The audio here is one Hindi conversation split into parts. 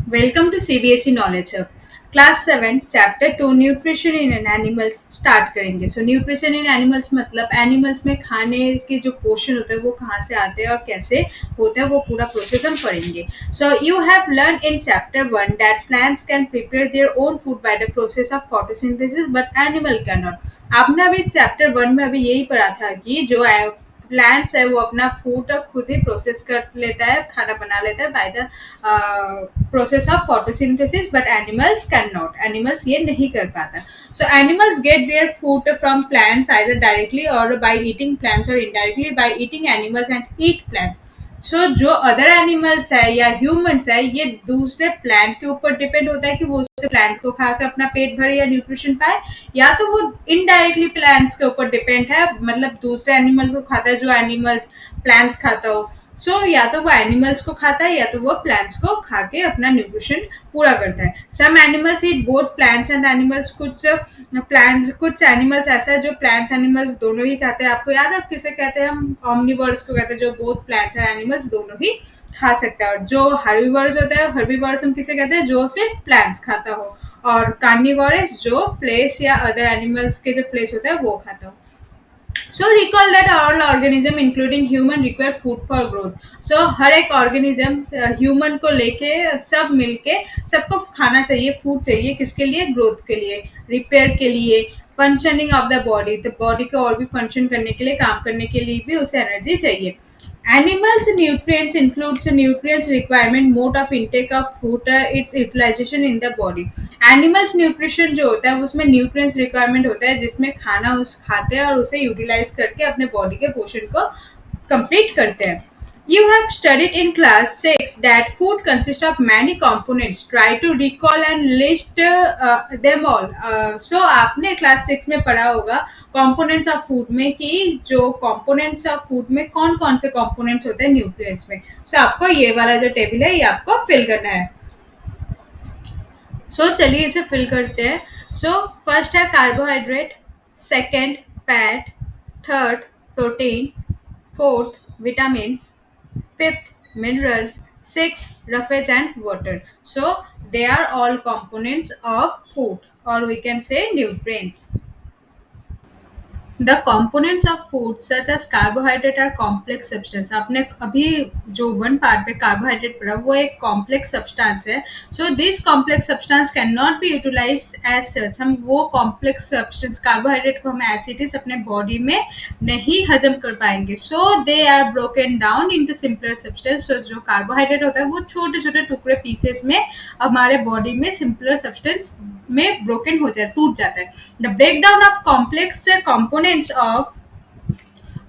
Welcome to CBSE Knowledge Hub. Class 7 chapter 2 nutrition in animals start करेंगे. सो न्यूट्रिशन इन एनिमल्स मतलब एनिमल्स में खाने के जो पोर्शन होते हैं वो कहाँ से आते हैं और कैसे होता है वो पूरा प्रोसेस हम पढ़ेंगे. So you have learn in chapter 1 that plants can prepare their own food by the process of photosynthesis but animal can not. आपने अभी चैप्टर 1 में अभी यही पढ़ा था कि जो प्लांट्स है वो अपना फूड खुद ही प्रोसेस कर लेता है, खाना बना लेता है by the process of photosynthesis but animals can not. Animals ये नहीं कर पाता. So animals get their food from plants either directly or by eating plants or indirectly by eating animals and eat plants. So जो अदर एनिमल्स है या ह्यूमंस है ये दूसरे प्लांट के ऊपर डिपेंड होता है कि वो उस प्लांट को खाकर अपना पेट भरे या न्यूट्रिशन पाए, या तो वो इनडायरेक्टली प्लांट्स के ऊपर डिपेंड है, मतलब दूसरे एनिमल्स को खाता है जो एनिमल्स प्लांट्स खाता हो. सो या तो वो एनिमल्स को खाता है या तो वो प्लांट्स को खा के अपना न्यूट्रिशन पूरा करता है. Some animals eat both plants and animals. कुछ एनिमल्स ऐसा है जो प्लांट्स एनिमल्स दोनों ही खाते हैं. आपको याद है किसे कहते हैं? हम ऑमनिवर्स को कहते हैं, जो बोथ प्लांट्स एंड एनिमल्स दोनों ही खा सकता है. और जो हर्बीवर्स होता है, हर्बीवर्स हम किसे कहते हैं? जो सिर्फ प्लांट्स खाता हो. और कार्निवोरस जो फ्लेश या अदर एनिमल्स के जो फ्लेश होता है वो खाता हो. So recall that all organism including human require food for growth. So हर एक ऑर्गेनिज्म ह्यूमन को लेके सब मिलके सबको खाना चाहिए, फूड चाहिए. किसके लिए? ग्रोथ के लिए, रिपेयर के लिए, फंक्शनिंग ऑफ द बॉडी. तो बॉडी को और भी फंक्शन करने के लिए, काम करने के लिए भी उसे एनर्जी चाहिए. Animals nutrients includes the nutrients requirement, mode of intake of food, its utilization in the body. Animals nutrition जो होता है उसमें nutrients requirement होता है जिसमें खाना उस खाते हैं और उसे यूटिलाइज करके अपने बॉडी के पोर्शन को कंप्लीट करते हैं. You have studied in class 6 that food consists of many components. Try to recall and list them all. So आपने क्लास 6 में पढ़ा होगा कंपोनेंट्स ऑफ फूड में कि जो कंपोनेंट्स ऑफ फूड में कौन कौन से कंपोनेंट्स होते हैं न्यूट्रिएंट्स में. सो आपको ये वाला जो टेबल है ये आपको फिल करना है. सो चलिए इसे फिल करते हैं. सो फर्स्ट है carbohydrate, second fat, third protein, fourth vitamins, fifth minerals, sixth roughage and water. So they are all components of food, or we can say nutrients. The components of food such as carbohydrate are complex substance. आपने अभी जो वन पार्ट पे कार्बोहाइड्रेट पढ़ा वो एक कॉम्प्लेक्स सब्सटेंस है. So this complex substance can not be utilise as such. हम वो कॉम्प्लेक्स सब्सटेंस कार्बोहाइड्रेट को हम एज इट इज अपने बॉडी में नहीं हजम कर पाएंगे. So they are broken down into simpler substance. So जो कार्बोहाइड्रेट होता है वो छोटे छोटे टुकड़े पीसेस में हमारे बॉडी में सिंपलर सब्सटेंस में ब्रोकन हो जाए, टूट जाता है. The breakdown of complex components of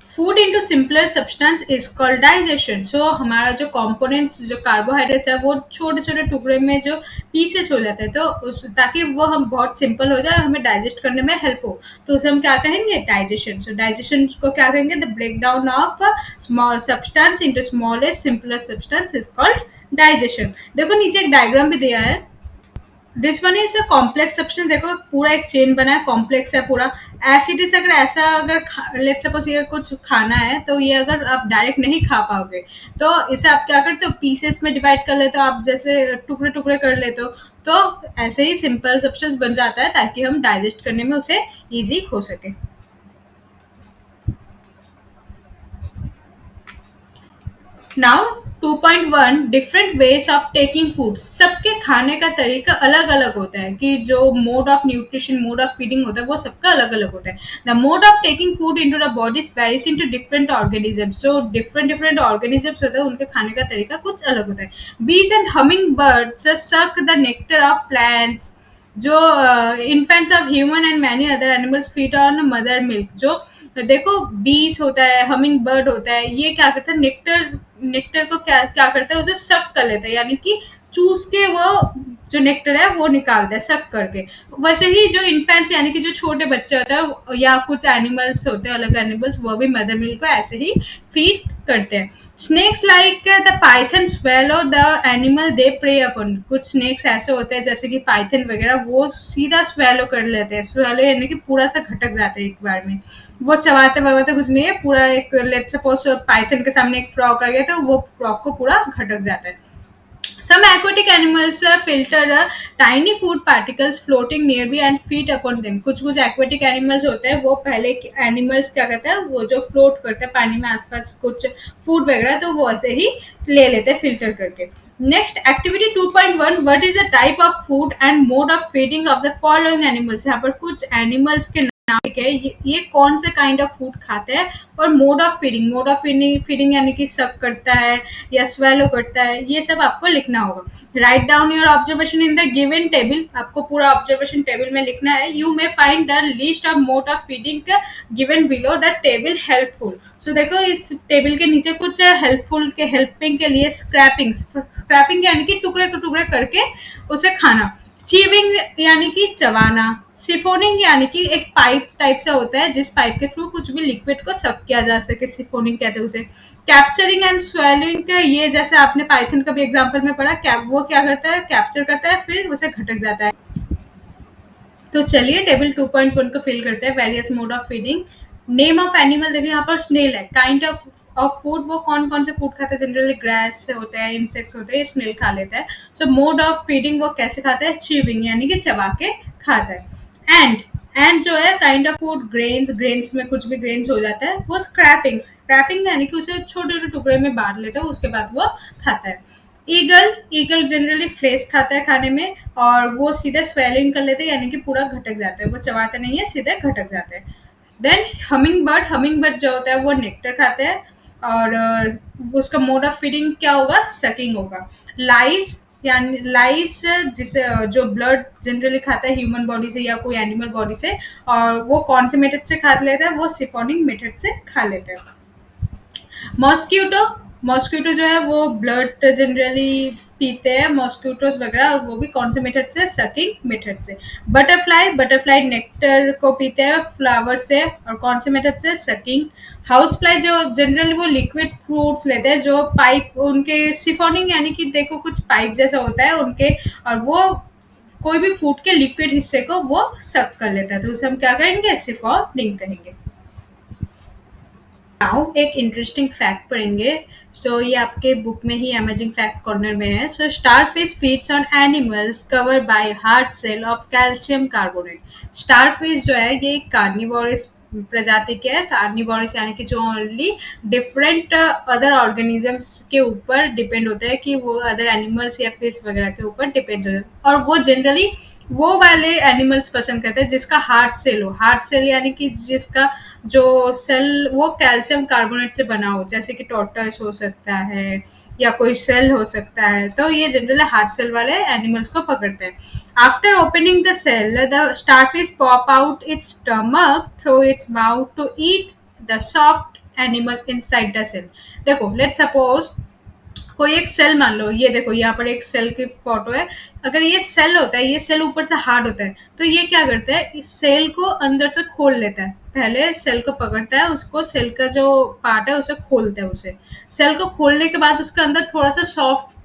food into simpler substance is called digestion. So हमारा जो components जो कार्बोहाइड्रेट्स है वो छोटे छोटे टुकड़े में जो पीसेस हो जाते हैं तो उस ताकि वो हम बहुत सिंपल हो जाए, हमें डाइजेस्ट करने में हेल्प हो, तो उसे हम क्या कहेंगे? डाइजेशन. सो डाइजेशन को क्या कहेंगे? The breakdown of small substance into smaller simpler substance is called digestion. देखो नीचे एक डायग्राम भी दिया है. This one is a complex substance. देखो पूरा एक चेन बना है, कॉम्प्लेक्स है पूरा. एसिड अगर ऐसा अगर लेट सपोज ये कुछ खाना है तो ये अगर आप डायरेक्ट नहीं खा पाओगे तो इसे आप क्या करते हो? पीसेस में डिवाइड कर लेते हो, आप जैसे टुकड़े टुकड़े कर लेते हो. तो ऐसे ही सिंपल सब्सटेंस बन जाता है ताकि हम डाइजेस्ट करने में उसे ईजी हो सके. Now 2.1 different ways of taking food. सबके खाने का तरीका अलग अलग होता है कि जो mode of nutrition, mode of feeding होता है वो सबका अलग अलग होता है. The mode of taking food into the body varies into different organism. So different different organisms होते हैं, उनके खाने का तरीका कुछ अलग होता है. बीज and humming birds suck the nectar of plants. जो infants of human and many other animals feed on mother milk. जो देखो बीस होता है, हमिंग बर्ड होता है, ये क्या करता है? नेक्टर नेक्टर को क्या क्या करता है? उसे सक कर लेता है, यानी कि चूस के वो जो नेक्टर है वो निकालता है सक करके. वैसे ही जो इन्फेंट्स यानी कि जो छोटे बच्चे होते हैं या कुछ एनिमल्स होते हैं अलग एनिमल्स, वो भी मदर मिल्क को ऐसे ही फीड करते हैं. Snakes like the python swallow the animal they prey upon. कुछ स्नेक्स ऐसे होते हैं जैसे कि पाइथन वगैरह, वो सीधा स्वेलो कर लेते हैं. स्वेलो यानी कि पूरा सा घटक जाते हैं एक बार में. वो चबाते वबाते कुछ नहीं है, पूरा एक लेट सपोज पाइथन के सामने एक फ्रॉग आ गया तो वो फ्रॉग को पूरा घटक जाता है. Some aquatic animals filter tiny food particles floating nearby and feed upon them. कुछ कुछ aquatic animals होते हैं, वो पहले animals क्या करते हैं, वो जो float करते हैं पानी में आसपास कुछ food वगैरह, तो वो ऐसे ही ले लेते हैं filter करके. Next, activity 2.1, what is the type of food and mode of feeding of the following animals. यहाँ पर कुछ animals के नाम लिखे हैं, ये कौन से काइंड ऑफ फूड खाते हैं और मोड ऑफ फीडिंग यानी कि सक करता है या स्वेलो करता है, ये सब आपको लिखना होगा. Write down your observation in the given table. आपको पूरा ऑब्जर्वेशन टेबल में लिखना है. You may find the list of mode of feeding given below the table helpful. So देखो इस टेबल के नीचे कुछ हेल्पिंग के लिए स्क्रैपिंग यानी कि टुकड़े टुकड़े करके उसे खाना. चीविंग यानी कि चबाना. सिफोनिंग यानी कि एक पाइप टाइप से होता है जिस पाइप के थ्रू कुछ भी लिक्विड को सक किया जा सके, सिफोनिंग कहते हैं उसे. कैप्चरिंग एंड स्वेलिंग का, ये जैसे आपने पाइथन का भी एग्जांपल में पढ़ा, वो क्या करता है, कैप्चर करता है फिर उसे घटक जाता है. तो चलिए टेबल 2.1 को फिल करते हैं. Various mode of feeding. Name of animal देखिए यहाँ पर स्नेल है. काइंड ऑफ फूड, वो कौन कौन से फूड खाते हैं, जनरली ग्रास से होते हैं, इंसेक्ट्स होते हैं, स्नेल खा लेता है. सो मोड ऑफ फीडिंग वो कैसे खाता है, च्यूइंग यानी कि चबा के खाता है. एंड जो है काइंड ऑफ फूड, ग्रेन्स में कुछ भी ग्रेन्स हो जाता है, वो स्क्रैपिंग यानी कि उसे छोटे छोटे टुकड़े में बांट लेता है, उसके बाद वो खाता है. ईगल जनरली फ्लेश खाता है खाने में, और वो सीधे स्वेलिंग कर लेते हैं यानी कि पूरा घटक जाता है, वो चबाते नहीं है, सीधे घटक जाते हैं. देन हमिंग बर्ड जो होता है वो नेक्टर खाते हैं, और उसका मोड ऑफ फीडिंग क्या होगा, सकिंग होगा. लाइस यानी लाइस जिसे जो ब्लड जनरली खाता है ह्यूमन बॉडी से या कोई एनिमल बॉडी से, और वो कौन से मेथड से खा लेता है, वो सिफोनिंग मेथड से खा लेते हैं. मॉस्क्यूटो मॉस्क्यूटो जो है वो ब्लड जनरली पीते हैं, मॉस्क्यूटोस वगैरह, और वो भी कौन से मेथड से, सकिंग मेथड से. बटरफ्लाई नेक्टर को पीते हैं फ्लावर से, और कौन से मेथड से, सकिंग. हाउस फ्लाई जो जनरली वो लिक्विड फ्रूट्स लेते हैं, जो पाइप उनके सिफोनिंग यानी कि देखो कुछ पाइप जैसा होता है उनके, और वो कोई भी फूड के लिक्विड हिस्से को वो सक कर लेता है, तो उसे हम क्या कहेंगे, सिफोनिंग कहेंगे. नाउ एक इंटरेस्टिंग फैक्ट पढ़ेंगे. सो ये आपके बुक में ही अमेजिंग फैक्ट कॉर्नर में है. So starfish feeds on animals cover by hard shell of calcium carbonate. Starfish जो है ये कार्निवोरस प्रजाति के है. कार्निवोरस यानी कि जो ओनली डिफरेंट अदर ऑर्गेनिजम्स के ऊपर डिपेंड होते हैं, कि वो अदर एनिमल्स या फिश वगैरह के ऊपर डिपेंड होते हैं, और वो जनरली वो वाले एनिमल्स पसंद करते हैं जिसका हार्ड सेल हो. हार्ड सेल यानी कि जिसका जो सेल वो कैल्शियम कार्बोनेट से बना हो, जैसे कि टॉर्टॉइस हो सकता है या कोई सेल हो सकता है, तो ये जनरली हार्ड सेल वाले एनिमल्स को पकड़ते हैं. After opening the shell, the starfish pop out its stomach through its mouth to eat the soft animal inside the shell. देखो लेट सपोज कोई एक सेल मान लो, ये देखो यहाँ पर एक सेल की फोटो है. अगर ये सेल होता है, ये सेल ऊपर से हार्ड होता है, तो ये क्या करता है, इस सेल को अंदर से खोल लेता है. पहले सेल को पकड़ता है, उसको सेल का जो पार्ट है उसे खोलता है. उसे सेल को खोलने के बाद उसके अंदर थोड़ा सा सॉफ्ट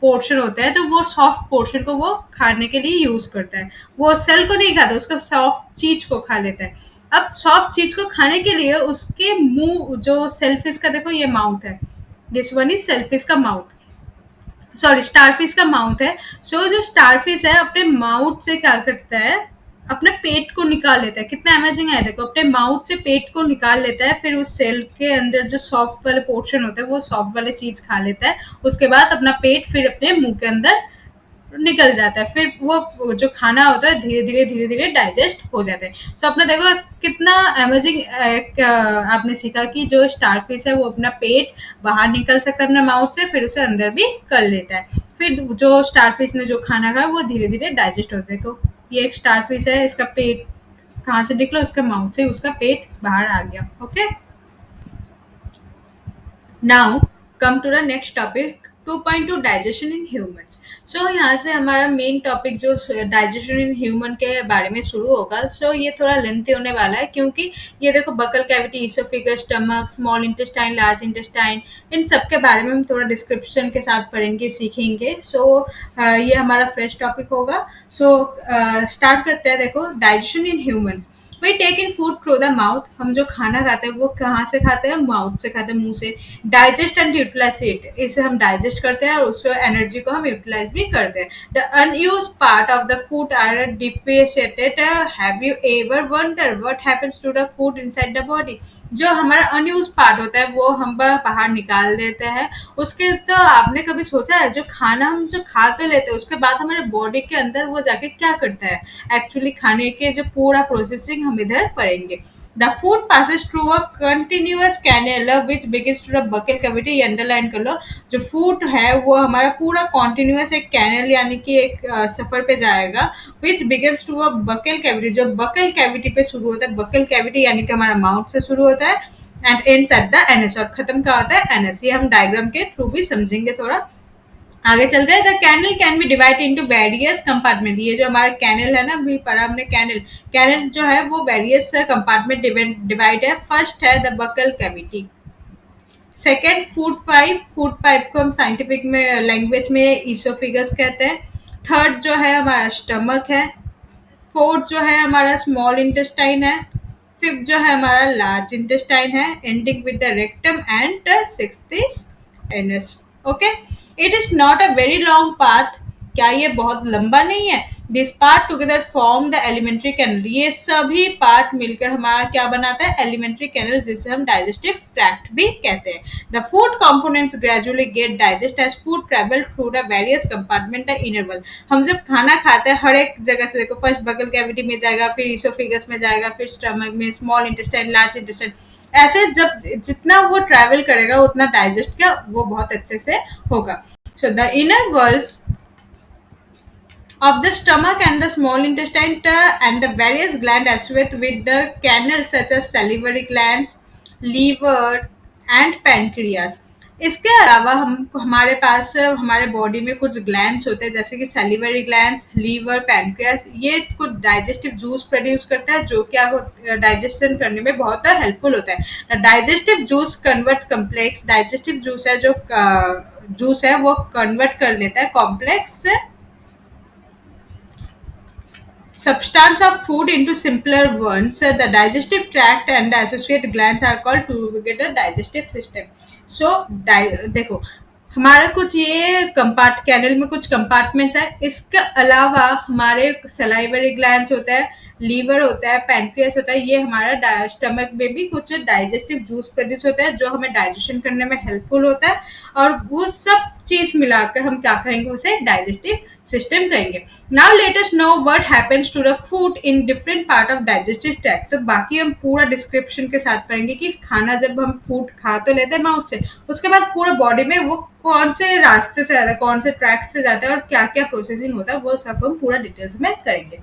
पोर्शन होता है, तो वो सॉफ्ट पोर्शन को वो खाने के लिए यूज करता है. वो सेल को नहीं खाता, उसका सॉफ्ट चीज को खा लेता है. अब सॉफ्ट चीज को खाने के लिए उसके मुंह, जो सेलफिश का देखो ये माउथ है, दिस वन इज सेलफिश का माउथ, सॉरी स्टारफिश का माउथ है. सो जो स्टारफिश है अपने माउथ से क्या करता है, अपने पेट को निकाल लेता है. कितना अमेजिंग है, देखो अपने माउथ से पेट को निकाल लेता है, फिर उस सेल के अंदर जो सॉफ्ट वाले पोर्शन होता है वो सॉफ्ट वाले चीज खा लेता है. उसके बाद अपना पेट फिर अपने मुंह के अंदर निकल जाता है, फिर वो जो खाना होता है धीरे धीरे डाइजेस्ट हो जाता है. सो अपना देखो कितना अमेजिंग आपने सीखा कि जो स्टारफिश है वो अपना पेट बाहर निकल सकता है अपने माउथ से, फिर उसे अंदर भी कर लेता है. फिर जो स्टारफिश ने जो खाना खाया वो धीरे धीरे डाइजेस्ट होता है. देखो ये एक स्टारफिश है, इसका पेट कहाँ से निकला, उसके माउथ से उसका पेट बाहर आ गया. Okay, now come to the next topic 2.2 digestion in humans. So यहाँ से हमारा मेन टॉपिक जो डाइजेशन इन ह्यूमन के बारे में शुरू होगा. सो ये थोड़ा लेंथी होने वाला है, क्योंकि ये देखो buccal cavity, oesophagus, stomach, small intestine, large intestine, इन सब के बारे में हम थोड़ा डिस्क्रिप्शन के साथ पढ़ेंगे, सीखेंगे. सो ये हमारा फर्स्ट टॉपिक होगा. सो स्टार्ट करते हैं. देखो digestion in humans. We take in food through the mouth, हम जो खाना खाते हैं वो कहाँ से खाते हैं, माउथ से खाते हैं, मुंह से। डाइजेस्ट एंड यूटिलाइज इट, इसे हम डाइजेस्ट करते हैं और उससे एनर्जी को हम यूटिलाइज भी करते हैं। The unused part of the food are defecated, have you ever wonder what happens to the food inside the body. जो हमारा अनयूज पार्ट होता है वो हम बाहर निकाल देते हैं। उसके तो आपने कभी सोचा है, जो खाना हम जो खा तो लेते हैं उसके बाद हमारे बॉडी के अंदर वो जाके क्या करता है, एक्चुअली खाने के जो पूरा प्रोसेसिंग हम इधर पढ़ेंगे। The food passes through a continuous canal which begins to the buccal cavity, ये अंडरलाइन कर लो। जो फूड है वो हमारा पूरा कॉन्टिन्यूस एक कैनल यानी कि एक सफर पे जाएगा, which begins to a buccal cavity, जो बकल कैविटी पे शुरू होता है। बकल कैविटी यानी कि हमारा माउथ से शुरू होता है and ends at the NS, और खत्म का होता है एनएस। ये हम डायग्राम के थ्रू भी समझेंगे थोड़ा। आगे चलते हैं। The canal can be divide into various compartment, ये जो हमारा कैनल है ना, अभी पढ़ा हमने कैनल। कैनल जो है वो वेरियस कंपार्टमेंट डिवाइड है। फर्स्ट है the buccal cavity, second food pipe, food pipe को हम साइंटिफिक में लैंग्वेज में ईसोफिगस कहते हैं। थर्ड जो है हमारा स्टमक है। फोर्थ जो है हमारा स्मॉल इंटेस्टाइन है। फिफ्थ जो है हमारा लार्ज इंटेस्टाइन है, ending with the rectum and sixth is anus. Okay, it is not a very long path, क्या ये बहुत लंबा नहीं है। This part together form the alimentary canal, ये सभी पार्ट मिलकर हमारा क्या बनाता है, एलिमेंट्री कैनल, जिसे हम डाइजेस्टिव ट्रैक्ट भी कहते हैं। The food components gradually get digest as food travel through the various compartment inner world. हम जब खाना खाते हैं हर एक जगह से, देखो फर्स्ट बगल कैविटी में जाएगा, फिर ईसोफिगस में जाएगा, फिर स्टमक में, स्मॉल इंटेस्टाइन, लार्ज इंटेस्टाइन, ऐसे जब जितना वो ट्रैवल करेगा उतना डाइजेस्ट का वो बहुत अच्छे से होगा। So the inner worlds of the stomach and the small intestine and the various glands associated with the canal such as salivary glands, liver and pancreas। इसके अलावा हम हमारे पास हमारे बॉडी में कुछ ग्लैंड्स होते हैं, जैसे कि सैलिवरी ग्लैंड्स, लीवर, पैनक्रियास। ये कुछ डाइजेस्टिव जूस प्रोड्यूस करता है जो कि आपको डाइजेशन करने में बहुत हेल्पफुल होता है। Digestive juice convert complex, digestive juice है जो जूस है वो कन्वर्ट कर लेता है complex substance of food into simpler ones. The digestive tract and the associated glands are called together digestive system. So देखो हमारा कुछ ये कंपार्ट कैनल में कुछ कंपार्टमेंट्स है। इसके अलावा हमारे सलाइवरी ग्लैंड्स होता है, लीवर होता है, पैनक्रियास होता है। ये हमारा स्टमक में भी कुछ डाइजेस्टिव जूस प्रोड्यूस होता है जो हमें डाइजेशन करने में हेल्पफुल होता है। और वो सब चीज मिलाकर हम क्या कहेंगे, उसे डाइजेस्टिव सिस्टम कहेंगे। Now let us know what happens to the food in different part of digestive tract. तो बाकी हम पूरा डिस्क्रिप्शन के साथ पढ़ेंगे कि खाना जब हम फूड खा तो लेते हैं माउथ से, उसके बाद पूरा बॉडी में वो कौन से रास्ते से जाता है, कौन से ट्रैक्ट से जाता है और क्या क्या प्रोसेसिंग होता है, वो सब हम पूरा डिटेल्स में करेंगे।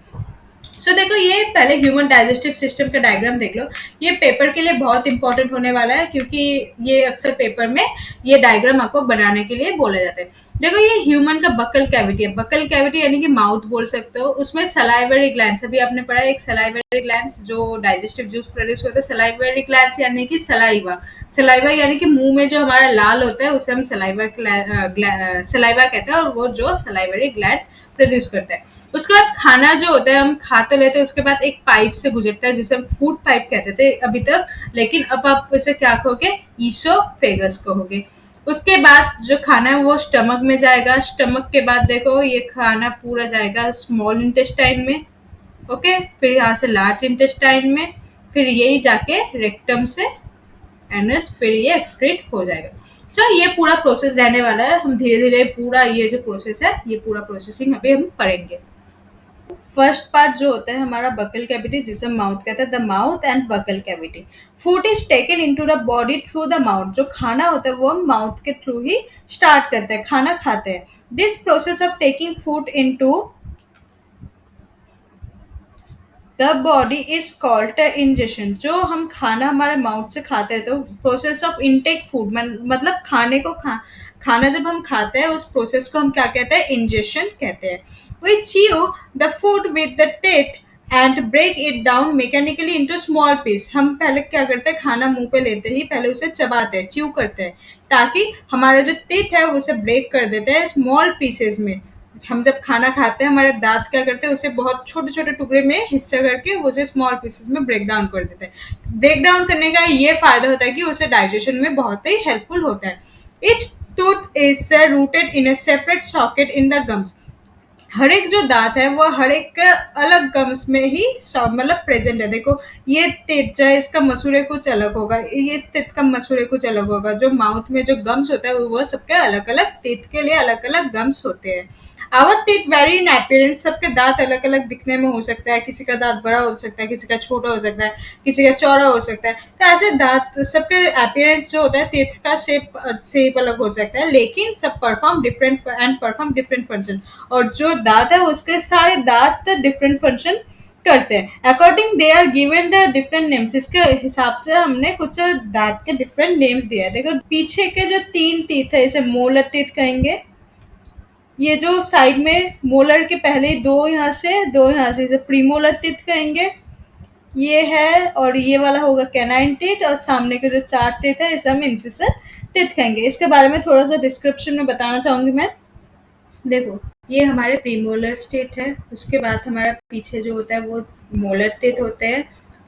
सो देखो ये पहले ह्यूमन डाइजेस्टिव सिस्टम का डायग्राम देख लो। ये पेपर के लिए बहुत इंपॉर्टेंट होने वाला है क्योंकि ये अक्सर पेपर में ये डायग्राम आपको बनाने के लिए बोले जाते हैं। देखो ये ह्यूमन का बकल कैविटी है। बकल कैविटी यानी कि माउथ बोल सकते हो। उसमें सलाइवरी ग्लैंड्स, अभी आपने पढ़ा एक सलाइवरी ग्लैंड्स जो डाइजेस्टिव जूस प्रोड्यूस होता है। सलाइवरी ग्लैंड्स यानी कि सलाइवा, सलाइवा यानी कि मुंह में जो हमारा लाल होता है उसे हम सलाइवा कहते हैं, और वो जो सलाइवरी ग्लैंड प्रोड्यूस करता है। उसके बाद खाना जो होता है हम खाते लेते हैं, उसके बाद एक पाइप से गुजरता है जिसे हम फूड पाइप कहते थे अभी तक, लेकिन अब आप इसे क्या कहोगे, ईसोफेगस कहोगे। उसके बाद जो खाना है वो स्टमक में जाएगा। स्टमक के बाद देखो ये खाना पूरा जाएगा स्मॉल इंटेस्टाइन में, ओके, फिर यहाँ से लार्ज इंटेस्टाइन में, फिर यही जाके रेक्टम से एनएस, फिर ये एक्सक्रीट हो जाएगा। सो ये पूरा प्रोसेस रहने वाला है। हम धीरे धीरे पूरा ये जो प्रोसेस है ये पूरा प्रोसेसिंग अभी हम करेंगे। फर्स्ट पार्ट जो होता है हमारा बकल कैविटी, जिसे हम माउथ कहते हैं, the mouth and buccal cavity. Food is taken into the body through the mouth. जो खाना होता है वो हम माउथ के थ्रू ही स्टार्ट करते हैं, खाना खाते हैं। This process of taking food into the body is called ingestion. जो हम खाना हमारे माउथ से खाते हैं तो प्रोसेस ऑफ इनटेक फूड मतलब खाने को खाना जब हम खाते हैं उस प्रोसेस को हम क्या कहते हैं, इंजेशन कहते हैं। We chew the food with the teeth and break it down mechanically into small piece. हम पहले क्या करते हैं, खाना मुंह पे लेते ही पहले उसे चबाते हैं, च्यू करते हैं, ताकि हमारा जो टीथ है उसे ब्रेक कर देते हैं स्मॉल पीसेस में, हम जब खाना खाते हैं हमारे दांत क्या करते हैं, उसे बहुत छोटे छोटे टुकड़े में हिस्सा करके उसे स्मॉल पीसेस में ब्रेक डाउन कर देते हैं। ब्रेक डाउन करने का ये फायदा होता है कि उसे डाइजेशन में बहुत ही हेल्पफुल होता है। Each tooth is rooted in a separate socket in the gums. हर एक जो दांत है वो हर एक अलग गम्स में ही मतलब प्रेजेंट है। देखो, ये तेज जो है इसका मसूड़े कुछ अलग होगा, ये इस तेज का मसूड़े कुछ अलग होगा। जो माउथ में जो गम्स होता है वो सबके अलग अलग तेज के लिए अलग अलग गम्स होते हैं। Our teeth vary in appearance, सबके दांत अलग अलग दिखने में हो सकता है। किसी का दांत बड़ा हो सकता है, किसी का छोटा हो सकता है, किसी का चौड़ा हो सकता है। तो ऐसे दांत सबके अपीयरेंस जो होता है, टीथ का शेप अलग हो सकता है, लेकिन सब परफॉर्म डिफरेंट फंक्शन। और जो दांत है उसके सारे दांत डिफरेंट फंक्शन करते हैं। According they are given the different names, इसके हिसाब से हमने कुछ दांत के डिफरेंट नेम्स दिया है। देखो, पीछे के जो तीन टीथ है इसे मोलर टीथ कहेंगे। ये जो साइड में मोलर के पहले दो यहाँ से दो यहाँ से इसे प्रीमोलर टीथ कहेंगे। ये है, और ये वाला होगा कैनाइन टीथ, और सामने के जो चार टीथ है इसे हम इंसिसर टीथ कहेंगे। इसके बारे में थोड़ा सा डिस्क्रिप्शन में बताना चाहूंगी मैं। देखो, ये हमारे प्रीमोलर स्टेट है, उसके बाद हमारा पीछे जो होता है वो मोलर टीथ होते हैं,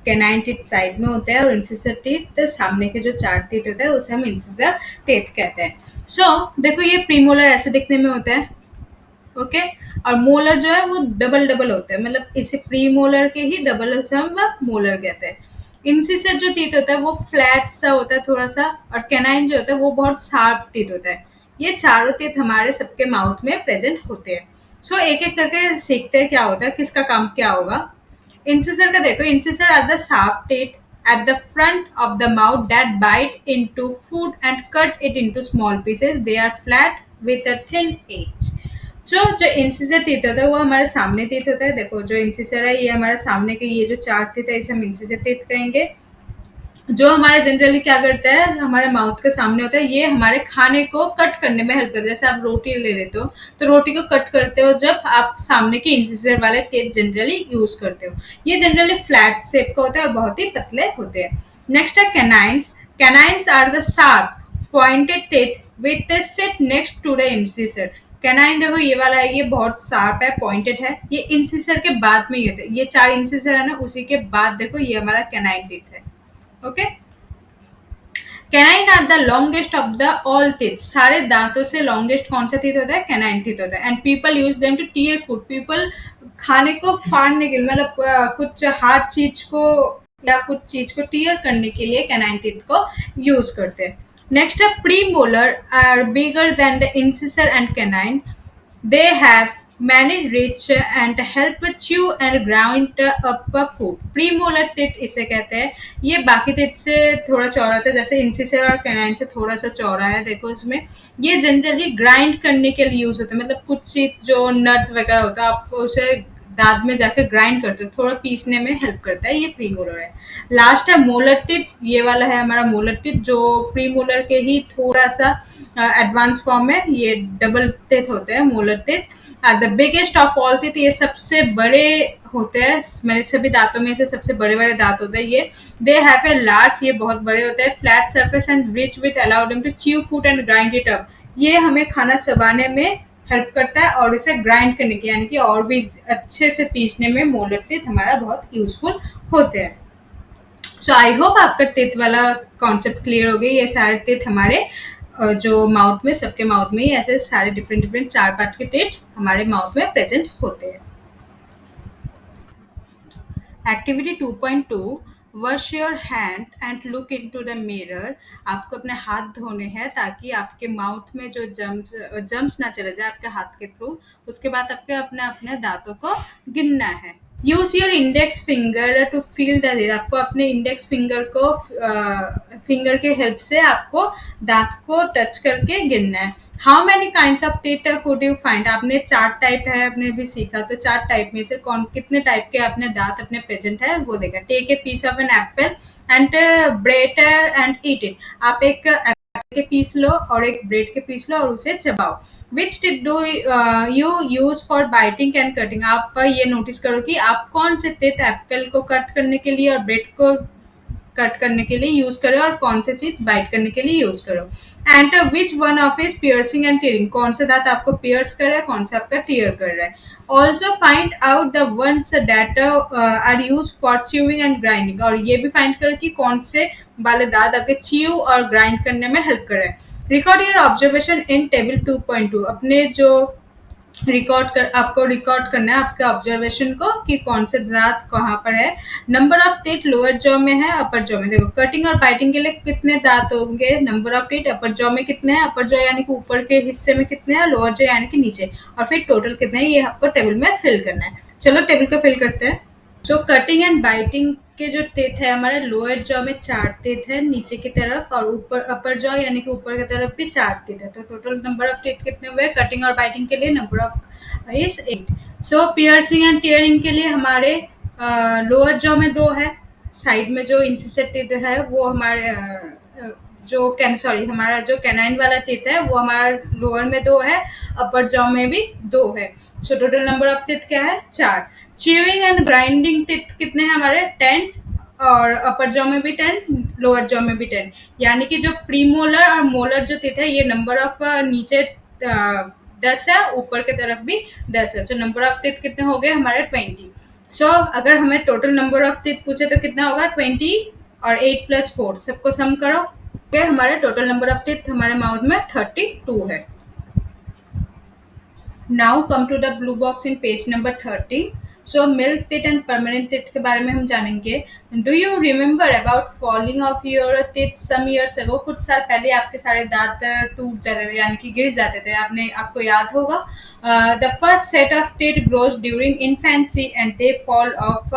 कैनाइन टीथ साइड में होता है, और इंसिसर टीथ सामने के जो चार टीथ होता है उसे हम इंसिसर टीथ कहते हैं। देखो, ये प्रीमोलर ऐसे दिखने में होता है, ओके। और मोलर जो है वो डबल डबल होता है, मतलब इसे प्री मोलर के ही डबल से हम मोलर कहते हैं। इंसिसर जो टीथ होता है वो फ्लैट सा होता है थोड़ा सा, और कैनाइन जो होता है वो बहुत शार्प टीथ होता है। ये चारों टीथ हमारे सबके माउथ में प्रेजेंट होते हैं। एक एक करके सीखते हैं क्या होता है, किसका काम क्या होगा। इंसिसर का देखो, incisor are the sharp teeth at the front of the mouth that bite into food and cut it into small pieces. They are flat with a thin edge. जो इंसिसर टीथ होता है वो हमारे सामने टीथ होता है। देखो, जो इंसिसर है ये हमारे सामने के ये जो चार टीथ है इसे हम इंसिसर टीथ कहेंगे। जो हमारे जनरली क्या करता है, हमारे माउथ के सामने होता है, ये हमारे खाने को कट करने में हेल्प करता है। जैसे आप रोटी ले लेते हो तो रोटी को कट करते हो जब आप सामने के इंसिसर वाले टीथ जनरली यूज करते हो। ये जनरली फ्लैट शेप का होता है और बहुत ही पतले होते हैं। नेक्स्ट है canines. Canines are the sharp pointed teeth with sit next to the incisor. Canine देखो, ये वाला है, ये बहुत शार्प है, पॉइंटेड है। ये इंसिसर के बाद में ये होता है, ये चार इंसिसर है ना, उसी के बाद देखो ये हमारा कैनाइन टीथ है, okay. Canine are the longest of the all teeth. सारे दांतों से लॉन्गेस्ट कौन सा टीथ होता है, कैनाइन टीथ होता है। And people use them to tear food. People खाने को फाड़ने के लिए, मतलब कुछ हार्ड चीज को या कुछ चीज को टीयर करने के लिए कैनाइन टीथ को यूज करते हैं। नेक्स्ट है premolar are bigger than the incisor and canine. They have many rich and help chew and grind up food. Premolar teeth इसे कहते हैं। ये बाकी teeth से थोड़ा चौड़ा होता है, जैसे इंसिसर और कैनाइन से थोड़ा सा चौड़ा है। देखो इसमें, ये जनरली ग्राइंड करने के लिए यूज होता है। मतलब कुछ चीज जो नट्स वगैरह होता है आप उसे दांत में जाकर ग्राइंड करते हो, थोड़ा पीसने में हेल्प करता है। ये प्रीमोलर है। लास्ट है मोलर टिप। ये वाला है हमारा मोलर टिप, जो प्रीमोलर के ही थोड़ा सा एडवांस फॉर्म है। ये डबल टिथ होते हैं molar teeth. The biggest of all teeth, ये सबसे बड़े होते हैं। मेरे सभी दांतों में से सबसे बड़े बड़े दांत होते हैं ये। दे हैव ए लार्ज, ये बहुत बड़े होते हैं। Flat surface and rich with allow them to chew food and grind it up. ये हमें खाना चबाने में हेल्प करता है और इसे ग्राइंड करने की, यानी कि और भी अच्छे से पीसने में मोलर टिथ हमारा बहुत यूजफुल होते हैं। आई होप आपका टिथ वाला कॉन्सेप्ट क्लियर हो गई। ये सारे टिथ हमारे जो माउथ में, सबके माउथ में ही ऐसे सारे डिफरेंट डिफरेंट चार पार्ट के टिथ हमारे माउथ में प्रेजेंट होते हैं। Activity 2.2, wash your hand and look into the mirror. आपको अपने हाथ धोने हैं ताकि आपके माउथ में जो जम्स ना चले जाए आपके हाथ के थ्रू। उसके बाद आपके अपने अपने दांतों को गिनना है। Use your index finger to feel the teeth. आपको अपने इंडेक्स फिंगर को फिंगर के हेल्प से आपको दांत को टच करके गिनना है। How many kinds of teeth could you find. आपने चार टाइप है, आपने भी सीखा, तो चार टाइप में से कौन कितने टाइप के अपने दांत अपने प्रेजेंट है वो देखा। Take a piece of an apple and bread and eat it. आप एक एप्पल के पीस लो और एक ब्रेड के पीस लो और उसे चबाओ। Which tip do you use for biting and cutting. आप ये नोटिस करो कि आप कौन से टिप एप्पल को कट करने के लिए और ब्रेड को कट करने के लिए यूज करो और कौन सी चीज बाइट करने के लिए यूज करो। Enter which one of is piercing and tearing, कौन सा दांत आपको पियर्स कर रहा है, कौन सा आपका टीयर कर रहा है। Also find out the ones that are use for chewing and grinding, और ये भी फाइंड करो कि कौन से वाले दांत आपके च्यू और ग्राइंड करने में हेल्प कर रहे हैं। Record your observation in table 2.2, अपने जो आपको रिकॉर्ड करना है आपके ऑब्जर्वेशन को कि कौन से दांत कहाँ पर है। Number of teeth lower jaw में है, अपर जॉ में। देखो कटिंग और बाइटिंग के लिए कितने दांत होंगे, number of teeth upper jaw में कितने हैं, अपर जॉ यानी कि ऊपर के हिस्से में कितने हैं, लोअर जॉ यानी कि नीचे, और फिर टोटल कितने हैं, ये आपको टेबल में फिल करना है। चलो टेबल को फिल करते हैं। सो कटिंग एंड बाइटिंग के जो टीथ है हमारे लोअर जॉ में 4 टीथ है नीचे की तरफ, और ऊपर अपर जॉ यानी कि ऊपर की तरफ भी 4 टीथ है। तो टोटल नंबर ऑफ टीथ कितने हुए कटिंग और बाइटिंग के लिए, number of is 8। So piercing and tearing के लिए हमारे लोअर जॉ में 2 है, साइड में जो इंसिसेट टीथ है वो हमारे जो हमारा जो कैनाइन वाला टीथ है वो हमारा लोअर में 2 है, अपर जॉ में भी 2 है। So total number of teeth क्या है 4। च्यूइंग एंड ग्राइंडिंग टीथ कितने हैं हमारे 10, और अपर जॉ में भी 10, लोअर जॉ में भी 10, यानी कि जो प्रीमोलर और मोलर जो टीथ है ये नंबर ऑफ नीचे 10 है, ऊपर की तरफ भी 10 है। सो नंबर ऑफ टीथ कितने हो गए हमारे 20। सो अगर हमें टोटल नंबर ऑफ टीथ पूछे तो कितना होगा 20 और 8 + 4 सबको सम करो। ओके, हमारे टोटल नंबर ऑफ टीथ हमारे माउथ में 32 है। Now come to the blue box in page number 30। So milk teeth and permanent teeth के बारे में हम जानेंगे। Do you remember about falling off your teeth some years ago, कुछ साल पहले आपके सारे दांत टूट जाते थे यानी कि गिर जाते थे, आपको याद होगा। The first set of teeth grows during infancy and they fall off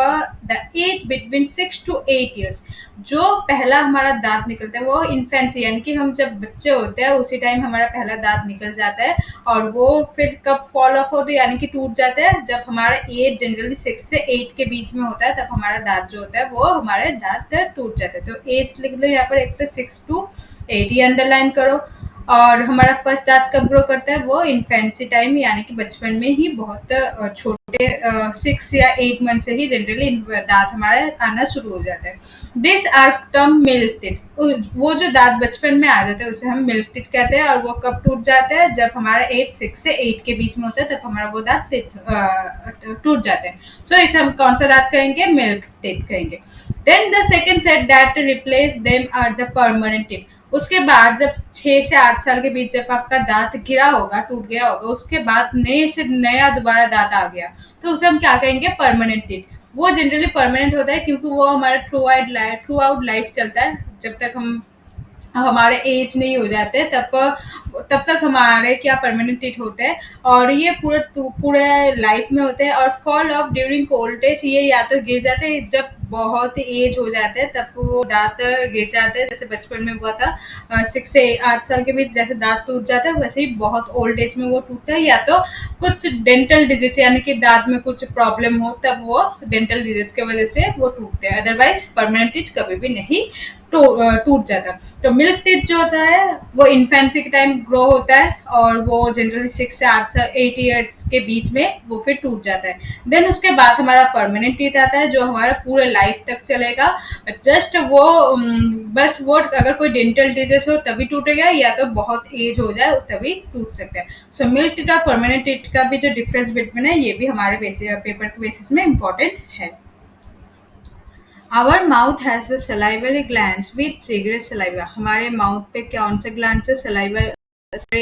the age between 6 to 8 years. जो पहला हमारा दांत निकलता है वो इन्फेंसी यानी कि हम जब बच्चे होते हैं उसी टाइम हमारा पहला दांत निकल जाता है, और वो फिर कब फॉल ऑफ होता है यानी कि टूट जाता है जब हमारा एज जनरली 6 से 8 के बीच में होता है, तब हमारा दांत जो होता है वो हमारे दांत टूट जाते हैं। तो एज लिख लो यहाँ पर, एक तो 6 to 8 ये अंडरलाइन करो। और हमारा फर्स्ट दांत कब ग्रो करता है वो इन्फेंसी टाइम यानी कि बचपन में ही, बहुत छोटे 6 या 8 मंथ से ही जनरली दांत हमारे आना शुरू हो जाता है। This are term milk teeth, वो जो दांत बचपन में आ जाते हैं उसे हम मिल्क टीथ कहते हैं, और वो कब टूट जाते हैं जब हमारा एज 6 से 8 के बीच में होता है, तब हमारा वो दांत टूट जाते हैं। सो इसे हम कौन सा दांत कहेंगे, मिल्क टीथ कहेंगे। Then the second set that replace them are the permanent teeth. उसके बाद जब 6 से 8 साल के बीच जब आपका दांत गिरा होगा, टूट गया होगा, उसके बाद नए से नया दोबारा दांत आ गया, तो उसे हम क्या कहेंगे, परमानेंट टीथ। वो जनरली परमानेंट होता है क्योंकि वो हमारा थ्रू आउट लाइफ चलता है, जब तक हमारे एज नहीं हो जाते तब तक हमारे क्या परमानेंट टीथ होते हैं, और ये पूरे लाइफ में होते हैं। और fall of during old age, ये या तो गिर जाते हैं जब बहुत एज हो जाते हैं तब वो दांत गिर जाते हैं, जैसे बचपन में हुआ था 6 से 8 साल के बीच जैसे दांत टूट जाता है, वैसे ही बहुत ओल्ड एज में वो टूटता है, या तो कुछ डेंटल डिजीज यानी कि दांत में कुछ प्रॉब्लम हो तब वो डेंटल डिजीज की वजह से वो टूटते हैं, अदरवाइज परमानेंट टीथ कभी भी नहीं टूट जाता। तो मिल्क टीथ जो होता है वो इन्फेंसी के टाइम ग्रो होता है, और वो जनरली 6 से 8 ईयर्स के बीच में वो फिर टूट जाता है। देन उसके बाद हमारा परमानेंट टीथ आता है जो हमारा पूरे लाइफ तक चलेगा। जस्ट वो बस वो अगर कोई डेंटल डिजीज हो तभी टूटेगा, या तो बहुत एज हो जाए तभी टूट सकता है। सो मिल्क टीथ और परमानेंट टीथ का भी जो डिफरेंस बिटवीन है ये भी हमारे पेपर के बेसिस में इम्पोर्टेंट है। Our mouth has the salivary glands with secrete saliva. हमारे माउथ पे कौन से ग्लैंड्स है, सलाइवा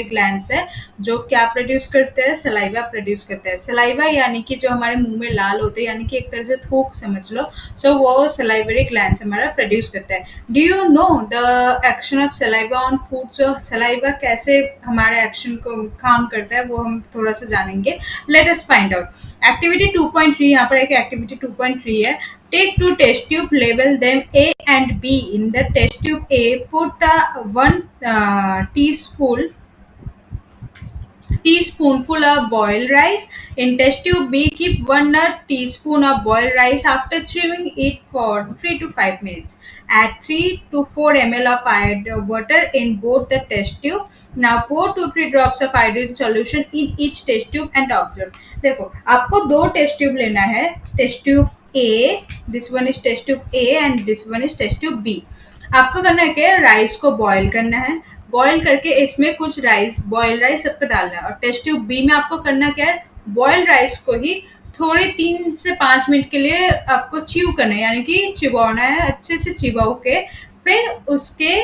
ग्लैंड्स है जो क्या प्रोड्यूस करते हैं, सलाइवा प्रोड्यूस करते हैं। सलाइवा यानी कि जो हमारे मुंह में लाल होते हैं, यानी कि एक तरह से थूक समझ लो। सो वो सलाइवरी ग्लैंड्स हमारा प्रोड्यूस करता है। Do you know the action of saliva on food? So saliva कैसे हमारे एक्शन को काम करता है वो हम थोड़ा सा जानेंगे। Let us find out. Activity 2.3, यहाँ पर एक एक्टिविटी 2.3 है। Take two test tube, label them A and B. In the test tube A, put 1 teaspoonful of boiled rice. In test tube B, keep 1 teaspoon of boiled rice after chewing it for 3 to 5 minutes. Add 3 to 4 ml of water in both the test tube. Now pour 2 to 3 drops of iodine solution in each test tube and observe. देखो आपको 2 टेस्ट ट्यूब लेना है, test tube A, this one is test tube A and this one is test tube B. आपको करना है क्या, राइस को बॉईल करना है, बॉईल करके इसमें कुछ राइस, बॉयल राइस सबको डालना है, और टेस्ट ट्यूब बी में आपको करना क्या है, बॉयल राइस को ही थोड़े 3 से 5 मिनट के लिए आपको च्यू करना है, यानी कि चिबाना है, अच्छे से चिबाओ के फिर उसके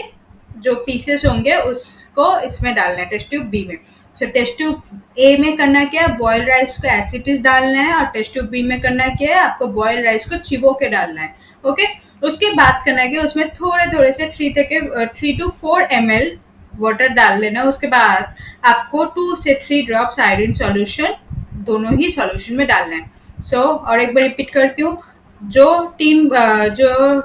जो पीसेस होंगे उसको इसमें डालना है टेस्ट ट्यूब बी में। सो टेस्ट ट्यूब ए में करना क्या है, बॉयल राइस को एज इट इज डालना है, और टेस्ट ट्यूब बी में करना क्या है, आपको बॉयल राइस को चिबो के डालना है। ओके, उसके बाद करना है कि उसमें थोड़े थोड़े से 3 to 4 ml वाटर डाल लेना। उसके बाद आपको 2 से 3 ड्रॉप्स आयोडीन सॉल्यूशन दोनों ही सॉल्यूशन में डालना है। और एक बार रिपीट करती हूँ, जो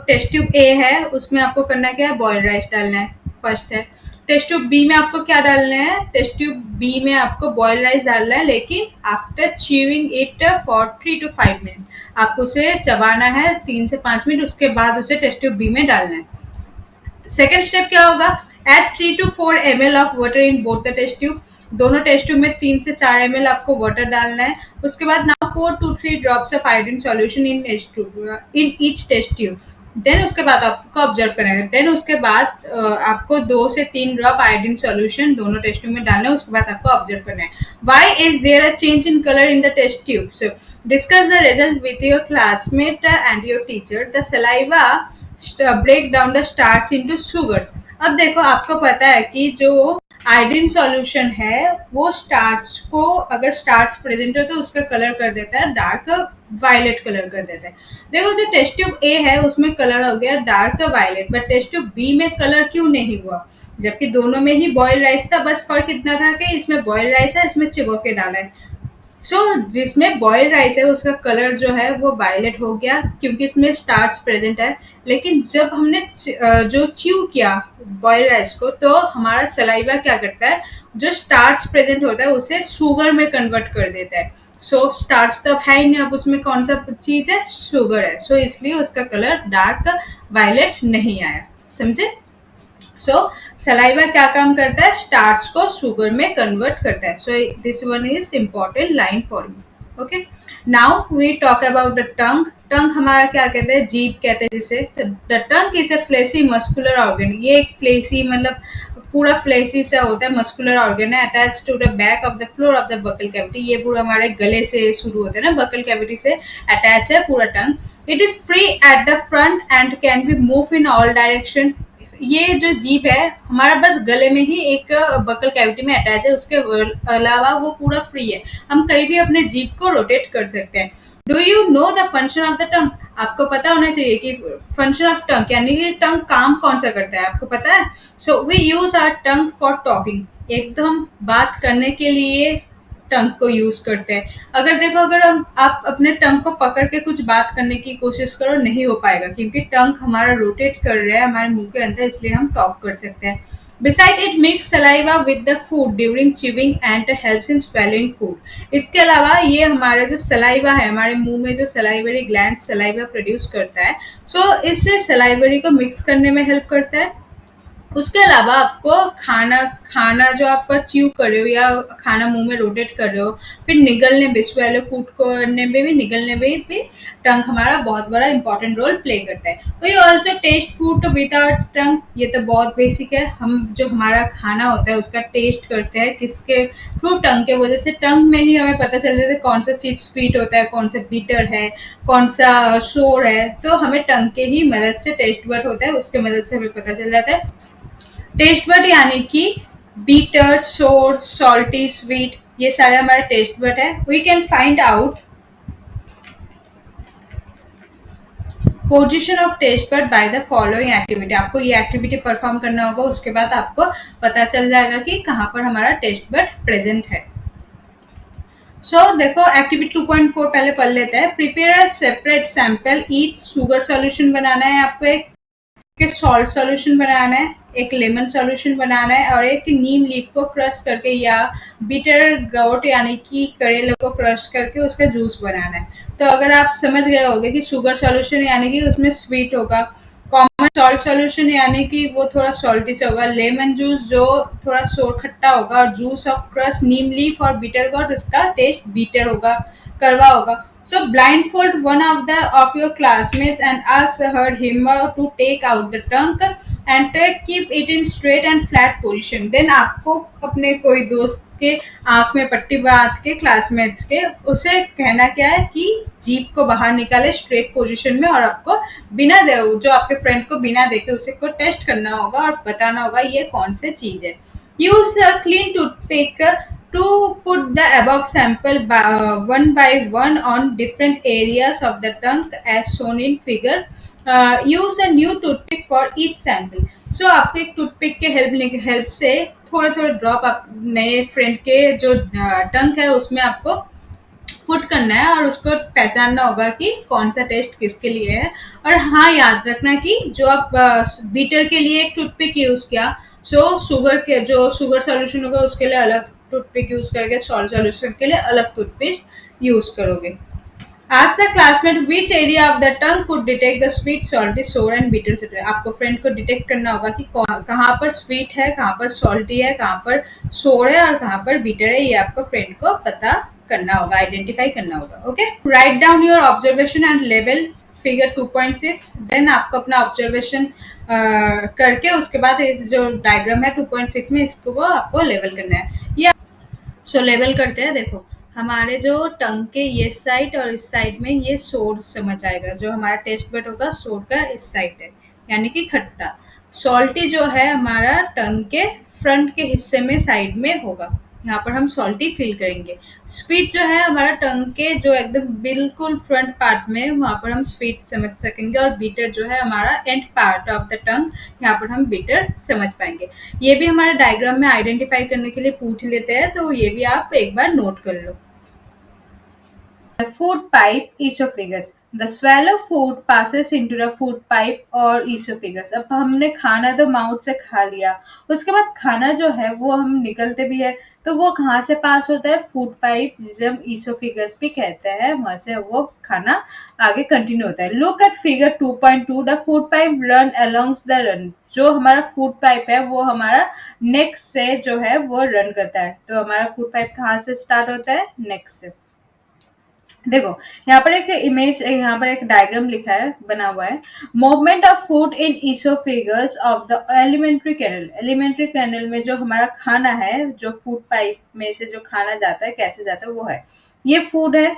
टेस्ट ट्यूब ए है उसमें आपको करना क्या है, बॉयल राइस डालना है, फर्स्ट है। टेस्ट ट्यूब बी में आपको क्या डालना है, टेस्ट ट्यूब बी में आपको बॉयल राइस डालना है, लेकिन after chewing it for 3 to 5 minute, आपको उसे चबाना है 3 से 5 मिनट, उसके बाद उसे टेस्ट ट्यूब बी में डालना है। सेकेंड स्टेप क्या होगा, add 3 to 4 ml of water in both the test tube, दोनों टेस्ट ट्यूब में 3 से 4 ml आपको वाटर डालना है। उसके बाद now 4 to 3 drops of iodine solution in each test tube. Then उसके बाद आपको ऑब्जर्व करना है, देन उसके बाद आपको 2 से 3 ड्रॉप आयोडीन सॉल्यूशन दोनों टेस्ट ट्यूब में डालना है। उसके बाद आपको ऑब्जर्व करना है, why is there a change in colour in the test tubes, discuss the result with your classmate and your teacher, the saliva break down the starch into sugars. अब देखो, आपको पता है कि जो आयोडीन सॉल्यूशन है वो स्टार्च को, अगर स्टार्च प्रेजेंट हो तो उसका कलर कर देता है डार्क वायलेट कलर कर देता है। देखो, जो टेस्ट ट्यूब ए है उसमें कलर हो गया dark violet, but test tube B में कलर क्यों नहीं हुआ, जबकि दोनों में ही बॉयल राइस था, बस फर्क इतना था कि इसमें बॉयल राइस है, इसमें चिबो के डाला है। जिसमें बॉयल राइस है उसका कलर जो है वो वायलेट हो गया क्योंकि इसमें स्टार्च प्रेजेंट है। लेकिन जब हमने जो च्यू किया बॉयल राइस को, तो हमारा सलाइवा क्या करता है, जो स्टार्च प्रेजेंट होता है उसे शुगर में कन्वर्ट कर देता है। स्टार्च तो है ही नहीं, अब उसमें कौन सा चीज है, शुगर है, इसलिए उसका कलर डार्क वायलेट नहीं आया। समझे? सलाइवा क्या काम करता है, स्टार्च को शुगर में कन्वर्ट करता है। This one is important line for you. Okay, now we talk about the tongue. Tongue हमारा क्या कहते हैं, जीभ कहते हैं जिसे। The tongue is a fleshy muscular organ, ये एक फ्लेसी मतलब पूरा फ्लेसी सा होता है, मस्कुलर ऑर्गन है, attach to the back of the floor of the buccal cavity. ये पूरा हमारे गले से शुरू होता है ना, बकल कैविटी से अटैच है पूरा tongue. It is free at the front and can be move in all direction. ये जो जीभ है हमारा बस गले में ही एक बकल कैविटी में अटैच है, उसके अलावा वो पूरा फ्री है, हम कहीं भी अपने जीभ को रोटेट कर सकते हैं। Do you know the function of the टंग, आपको पता होना चाहिए कि फंक्शन ऑफ टंग यानी कि टंग काम कौन सा करता है, आपको पता है। We use our tongue for talking, एकदम बात करने के लिए टंग को यूज करते हैं। अगर देखो, अगर आप अपने टंग को पकड़ के कुछ बात करने की कोशिश करो, नहीं हो पाएगा क्योंकि टंग हमारा रोटेट कर रहा है हमारे मुंह के अंदर, इसलिए हम टॉक कर सकते हैं। Beside it makes saliva with the food during chewing and helps in swallowing food. इसके अलावा ये हमारे जो सलाइवा है, हमारे मुंह में जो सलाइवरी ग्लैंड सलाइवा प्रोड्यूस करता है, इससे सलाइवरी को मिक्स करने में हेल्प करता है। उसके अलावा आपको खाना जो आप च्यू कर रहे हो या खाना मुंह में रोटेट कर रहे हो, फिर निगलने में, स्वेलो फूड करने में भी, निगलने में भी टंग हमारा बहुत बड़ा इंपॉर्टेंट रोल प्ले करता है। We also taste food without tongue, ये तो बहुत बेसिक है। हम जो हमारा खाना होता है उसका टेस्ट करते हैं किसके थ्रू, टंग के वजह से। टंग में ही हमें पता चल जाता है कौन सा चीज़ स्वीट होता है, कौन सा बीटर है, कौन सा शोर है, तो हमें टंग के ही मदद से, टेस्ट बड होता है उसके मदद से हमें पता चल जाता है। टेस्ट बड यानी कि बीटर, सोर, सॉल्टी, स्वीट, ये सारे हमारे टेस्ट बड है। We can find out position of taste bud by the following activity. आपको ये एक्टिविटी परफॉर्म करना होगा, उसके बाद आपको पता चल जाएगा कि कहाँ पर हमारा टेस्ट बड प्रेजेंट है। देखो, एक्टिविटी 2.4 पहले पढ़ लेते हैं। Prepare a separate sample each sugar solution बनाना है आपको, एक सॉल्ट सॉल्यूशन बनाना है, एक लेमन सॉल्यूशन बनाना है, और एक नीम लीफ को क्रश करके या बीटर गोट यानी कि करेले को क्रश करके उसका जूस बनाना है। तो अगर आप समझ गए होंगे कि शुगर सॉल्यूशन यानी कि उसमें स्वीट होगा, कॉमन सॉल्ट सॉल्यूशन यानी कि वो थोड़ा सॉल्टी से होगा, लेमन जूस जो थोड़ा सोर खट्टा होगा, और juice of crush Neem leaf और बीटर गोट उसका टेस्ट बीटर होगा, कड़वा होगा। So blindfold one of your classmates and ask her him to take out the tongue and keep it in straight and flat position. Then आपको अपने कोई दोस्त के आंख में पट्टी बांध के क्लासमेट्स के उसे कहना क्या है कि जीभ को बाहर निकाले स्ट्रेट पोजीशन में, और आपको बिना दे जो आपके फ्रेंड को बिना देखे उसे को टेस्ट करना होगा और बताना होगा ये कौन सी चीज है. Use a clean toothpick to put the above sample one by one on different areas of the tongue as shown in figure. Use a new toothpick for each sample. So आपको एक टूथपिक के हेल्प से थोड़े थोड़े ड्रॉप आप नए फ्रेंड के जो टंग है उसमें आपको पुट करना है और उसको पहचानना होगा कि कौन सा टेस्ट किसके लिए है. और हाँ, याद रखना कि जो आप बीटर के लिए एक टूथपिक यूज किया, सो शुगर के जो शुगर सॉल्यूशन होगा उसके लिए अलग टूथपिक यूज करके सॉल्ट सॉल्यूशन के लिए अलग टूथपिक यूज करोगे. Ask the classmate which area of the tongue could detect the sweet, salty, sour and bitter etc. आपको फ्रेंड को डिटेक्ट करना होगा कि कहाँ पर स्वीट है, कहाँ पर सॉल्टी है, कहाँ पर सोर है और कहाँ पर बीटर है. ये आपको फ्रेंड को पता करना होगा, आइडेंटिफाई करना होगा. Okay, write down your observation and लेवल फिगर 2.6. देन आपको अपना ऑब्जर्वेशन करके उसके बाद इस जो डायग्राम है 2.6 में इसको वो आपको लेवल करना है. ये सो लेवल करते हैं. देखो, हमारे जो टंग के ये साइड और इस साइड में ये सोर समझ आएगा. जो हमारा टेस्ट बड होगा सोर का इस साइड है, यानी कि खट्टा. सॉल्टी जो है हमारा टंग के फ्रंट के हिस्से में साइड में होगा, यहाँ पर हम सॉल्टी फील करेंगे. स्वीट जो है हमारा टंग के जो एकदम बिल्कुल फ्रंट पार्ट में, वहाँ पर हम स्वीट समझ सकेंगे. और बीटर जो है हमारा एंड पार्ट ऑफ द टंग, यहाँ पर हम बीटर समझ पाएंगे. ये भी हमारे डायग्राम में आइडेंटिफाई करने के लिए पूछ लेते हैं, तो ये भी आप एक बार नोट कर लो. Food pipe esophagus. The swallow food passes into the food pipe और esophagus. अब हमने खाना तो माउथ से खा लिया, उसके बाद खाना जो है वो हम निकलते भी है, तो वो कहाँ से पास होता है? फूड पाइप, जिसे हम ईसोफिगस भी कहते हैं, वहां से वो खाना आगे कंटिन्यू होता है. Look at figure 2.2. The food pipe run along the run. जो हमारा फूड पाइप है वो हमारा नेक से जो है वो रन करता है. तो हमारा फूड पाइप कहाँ से स्टार्ट होता है? नेक से. देखो, यहाँ पर एक इमेज, यहाँ पर एक डायग्राम लिखा है, बना हुआ है. Movement of food in oesophagus of the alimentary canal. Alimentary canal में जो हमारा खाना है, जो फूड पाइप में से जो खाना जाता है, कैसे जाता है वो है. ये फूड है,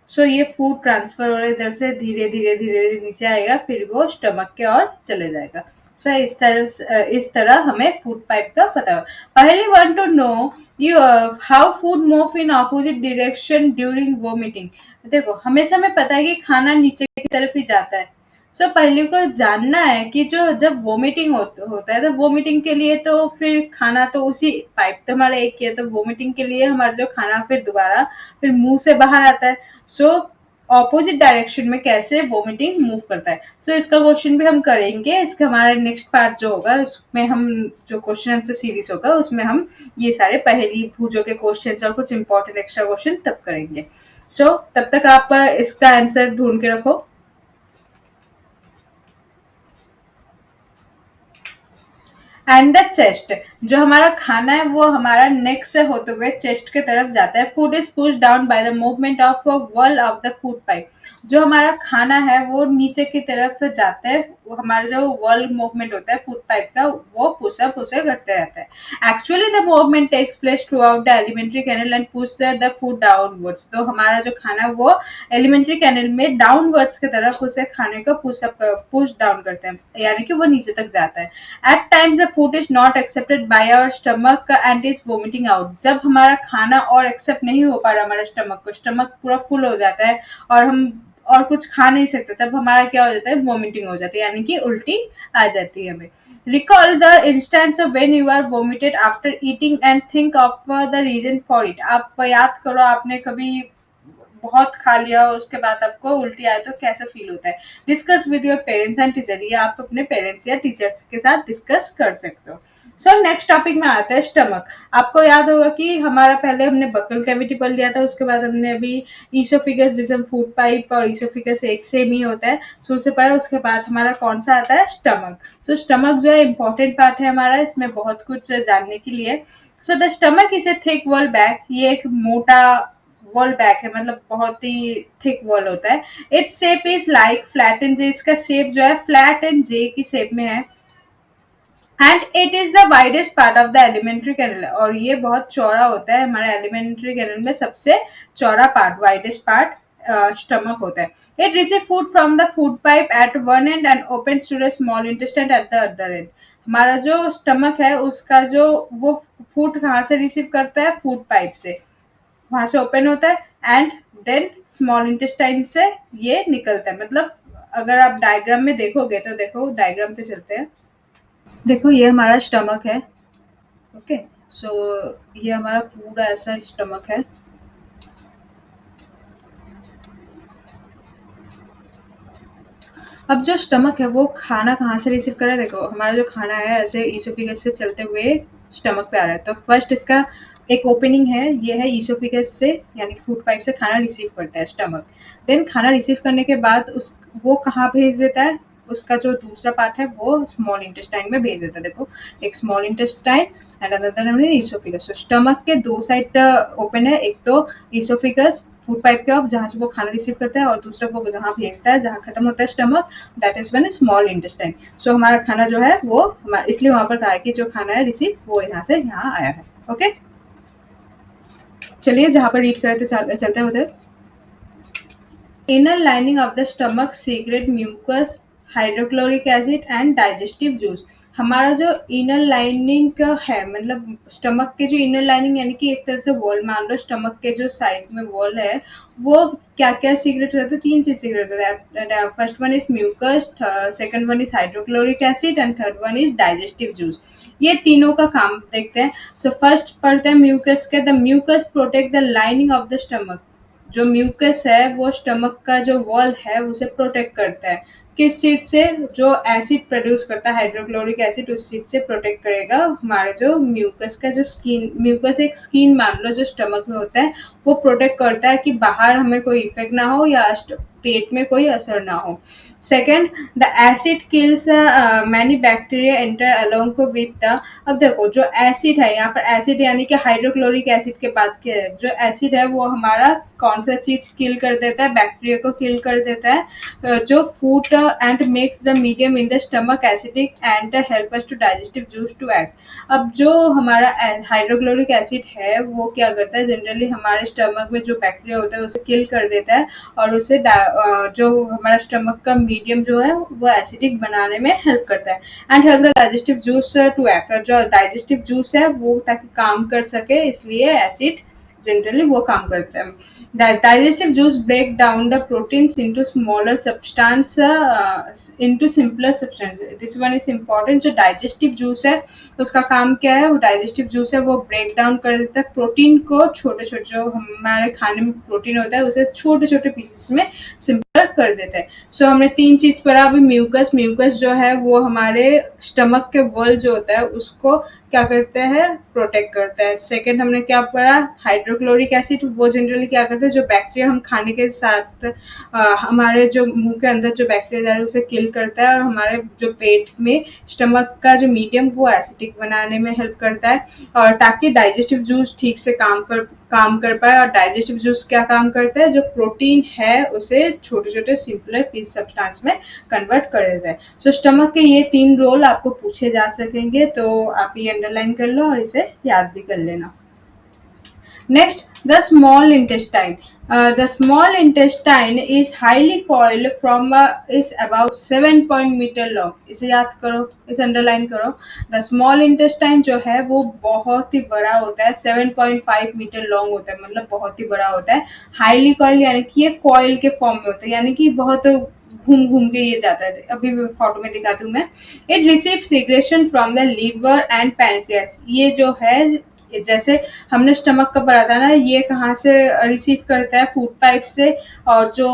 सो ये फूड ट्रांसफर हो रहा है इधर से, धीरे धीरे धीरे धीरे नीचे आएगा, फिर वो स्टमक के और चले जाएगा. सो इस तरह हमें फूड पाइप का पता हो. पहले want to know you how food move in opposite direction during vomiting. देखो, हमेशा हमें पता है कि खाना नीचे की तरफ ही जाता है. सो पहले को जानना है कि जो जब वोमिटिंग होता है, तो वोमिटिंग के लिए तो फिर खाना तो उसी पाइप तो हमारा एक ही है, तो वोमिटिंग के लिए हमारा जो खाना फिर दोबारा फिर मुंह से बाहर आता है. सो ऑपोजिट डायरेक्शन में कैसे वोमिटिंग मूव करता है. सो इसका क्वेश्चन भी हम करेंगे. इसका हमारा नेक्स्ट पार्ट जो होगा उसमें हम जो क्वेश्चन आंसर सीरीज होगा उसमें हम ये सारे पहेली भूजों के क्वेश्चन और कुछ इंपॉर्टेंट एक्स्ट्रा क्वेश्चन तब करेंगे. सो तब तक आप इसका आंसर ढूंढ के रखो. And the chest. जो हमारा खाना है वो हमारा नेक से होते हुए चेस्ट के तरफ जाता है. Food is push down by the movement of wall of the food pipe. जो हमारा खाना है वो नीचे की तरफ जाता है. हमारा जो वॉल मूवमेंट होता है फूड पाइप का, वो पुशअप उसे करते रहता है. Actually the movement takes place throughout the alimentary canal and push the food downwards. तो हमारा जो खाना है वो एलिमेंट्री कैनल में डाउनवर्ड्स की तरफ उसे खाने को पुश डाउन करते हैं, यानी कि वो नीचे तक जाता है. At times the food is not accepted by our stomach and is vomiting out. जब हमारा खाना और एक्सेप्ट नहीं हो पा रहा हमारे स्टमक को, स्टमक पूरा फुल हो जाता है और हम और कुछ खा नहीं सकते, तब हमारा क्या हो जाता है? वोमिटिंग हो जाती है, यानी कि उल्टी आ जाती है हमें. Recall the instance of when you are vomited after eating and think of the reason for it. आप याद करो, आपने कभी बहुत खा लिया और उसके बाद आपको उल्टी आए तो कैसा फील होता है. Discuss with your parents and teacher. ये आप अपने पेरेंट्स या टीचर्स के साथ डिस्कस कर सकते हो. सो नेक्स्ट टॉपिक में आता है स्टमक. आपको याद होगा कि हमारा पहले हमने बकल कैविटी पढ़ लिया था, उसके बाद हमने अभी ईसोफिगस, जिसे फूड पाइप और ईसोफिगस एक सेम ही होता है, सो उसे पढ़ा. उसके बाद हमारा कौन सा आता है? स्टमक. सो स्टमक जो है इंपॉर्टेंट पार्ट है हमारा, इसमें बहुत कुछ जानने के लिए. So the stomach is a thick wall bag. ये एक मोटा वॉल बैक है, मतलब बहुत ही थिक वॉल होता है। Its shape is like flat and J, इसका शेप जो है फ्लैट एंड जे की शेप में है। And it is the widest part of the alimentary canal, और ये बहुत चौड़ा होता है, हमारे एलिमेंट्री कैनल में सबसे चौड़ा पार्ट, वाइडेस्ट पार्ट स्टमक होता है। It receive food from the food pipe at one end and open to the small intestine at the other end. हमारा जो स्टमक है उसका जो वो फूड कहाँ से रिसीव करता है, फूड पाइप से, वहां से ओपन होता है एंड देन स्मॉल इंटेस्टाइन से ये निकलता है। मतलब अगर आप डायग्राम में देखोगे तो, देखो डायग्राम पे चलते हैं। देखो ये हमारा स्टमक है। ओके, सो ये हमारा पूरा ऐसा स्टमक है। अब जो स्टमक है वो खाना कहाँ से रिसीव कर रहा है, देखो हमारा जो खाना है ऐसे ईसोफिगस से चलते हुए स्टमक पे आ रहा है। तो फर्स्ट इसका एक ओपनिंग है, ये है ईसोफिगस से, यानी कि फूड पाइप से खाना रिसीव करता है स्टमक। देन खाना रिसीव करने के बाद उस वो कहाँ भेज देता है, उसका जो दूसरा पार्ट है वो स्मॉल इंटेस्टाइन में भेज देता है। देखो एक स्मॉल इंटेस्टाइन एंड अनदर हमने ईसोफिगस। तो स्टमक के दो साइड ओपन है, एक तो ईसोफिगस फूड पाइप के, अब जहाँ से वो खाना रिसीव करता है, और दूसरा वो जहाँ भेजता है, जहाँ खत्म होता है stomach, that is one small intestine. So हमारा खाना जो है वो हमारा, इसलिए वहां पर कहा है कि जो खाना है रिसीव वो यहाँ से यहाँ आया है। ओके, चलिए जहाँ पर रीड करते चलते हैं उधर। Inner lining of the stomach secrete mucus, hydrochloric acid and digestive juice. हमारा जो इनर लाइनिंग का है, मतलब स्टमक के जो इनर लाइनिंग, यानी कि एक तरह से वॉल, मान लो स्टमक के जो साइड में वॉल है, वो क्या क्या सीक्रेट रहता है, तीन चीज सीक्रेट रहता है। First one is mucus, second one is hydrochloric acid and third one is digestive juice. ये तीनों का काम देखते हैं। सो फर्स्ट पढ़ते हैं म्यूकस के। The mucus protect the lining of the stomach. जो म्यूकस है वो स्टमक का जो वॉल है उसे प्रोटेक्ट करता है। किस चीज से, जो एसिड प्रोड्यूस करता है हाइड्रोक्लोरिक एसिड, उस चीज से प्रोटेक्ट करेगा हमारे जो म्यूकस का जो स्किन, म्यूकस एक स्किन मान लो जो स्टमक में होता है, वो प्रोटेक्ट करता है कि बाहर हमें कोई इफेक्ट ना हो या पेट में कोई असर ना हो। Second, the acid kills many bacteria enter along with the. अब देखो जो एसिड है, यहाँ पर एसिड यानी कि हाइड्रोक्लोरिक एसिड के बात किया है, जो एसिड है वो हमारा कौन सा चीज किल कर देता है, बैक्टीरिया को किल कर देता है, जो food and makes the medium in the stomach acidic and help us to digestive juice to act. अब जो हमारा हाइड्रोक्लोरिक एसिड है वो क्या करता है, जनरली हमारे स्टमक में जो बैक्टीरिया होता है उसे किल कर देता है, और उसे जो हमारा स्टमक का मीडियम जो है वो एसिडिक बनाने में हेल्प करता है। And help the digestive juice to act, और जो डाइजेस्टिव जूस है वो ताकि काम कर सके, इसलिए एसिड जनरली वो काम करता है। Digestive juice break down the proteins into smaller substance into simpler substance. This one is important. जो digestive juice है उसका काम क्या है, वो digestive juice है वो break down कर देता है प्रोटीन को, छोटे छोटे जो हमारे खाने में प्रोटीन होता है उसे छोटे छोटे पीसेस में सिंपलर कर देता है। सो हमने तीन चीज पढ़ा अभी। म्यूकस, म्यूकस जो है वो हमारे स्टमक के वॉल जो होता है उसको क्या करता है, प्रोटेक्ट करता है। सेकंड हमने क्या पढ़ा, हाइड्रोक्लोरिक एसिड, वो जनरली क्या करता है, जो बैक्टीरिया हम खाने के साथ हमारे जो मुंह के अंदर जो बैक्टीरिया जा रहे हैं उसे किल करता है, और हमारे जो पेट में स्टमक का जो मीडियम वो एसिडिक बनाने में हेल्प करता है, और ताकि डाइजेस्टिव जूस ठीक से काम कर पाए। और डाइजेस्टिव जूस क्या काम करता है, जो प्रोटीन है उसे छोटे छोटे सिंपलर पीस सब्सटेंस में कन्वर्ट कर देता है। सो स्टमक के ये तीन रोल आपको पूछे जा सकेंगे, तो आप ये अंडरलाइन कर लो और इसे याद भी कर लेना। Next, the small intestine. The small intestine is highly coiled from is about 7 meter long. इसे याद करो, इसे अंडरलाइन करो। The small intestine जो है वो बहुत ही बड़ा होता है, 7.5 मीटर लॉन्ग होता है, मतलब बहुत ही बड़ा होता है। हाईली कॉइल यानी कि ये कॉइल के फॉर्म में होता है, यानी कि बहुत घूम घूम के ये जाता है। अभी फोटो में दिखाती हूँ मैं। It receive secretion from the liver and pancreas. ये जो है जैसे हमने स्टमक का पढ़ा था ना, ये कहाँ से रिसीव करता है, फूड पाइप से, और जो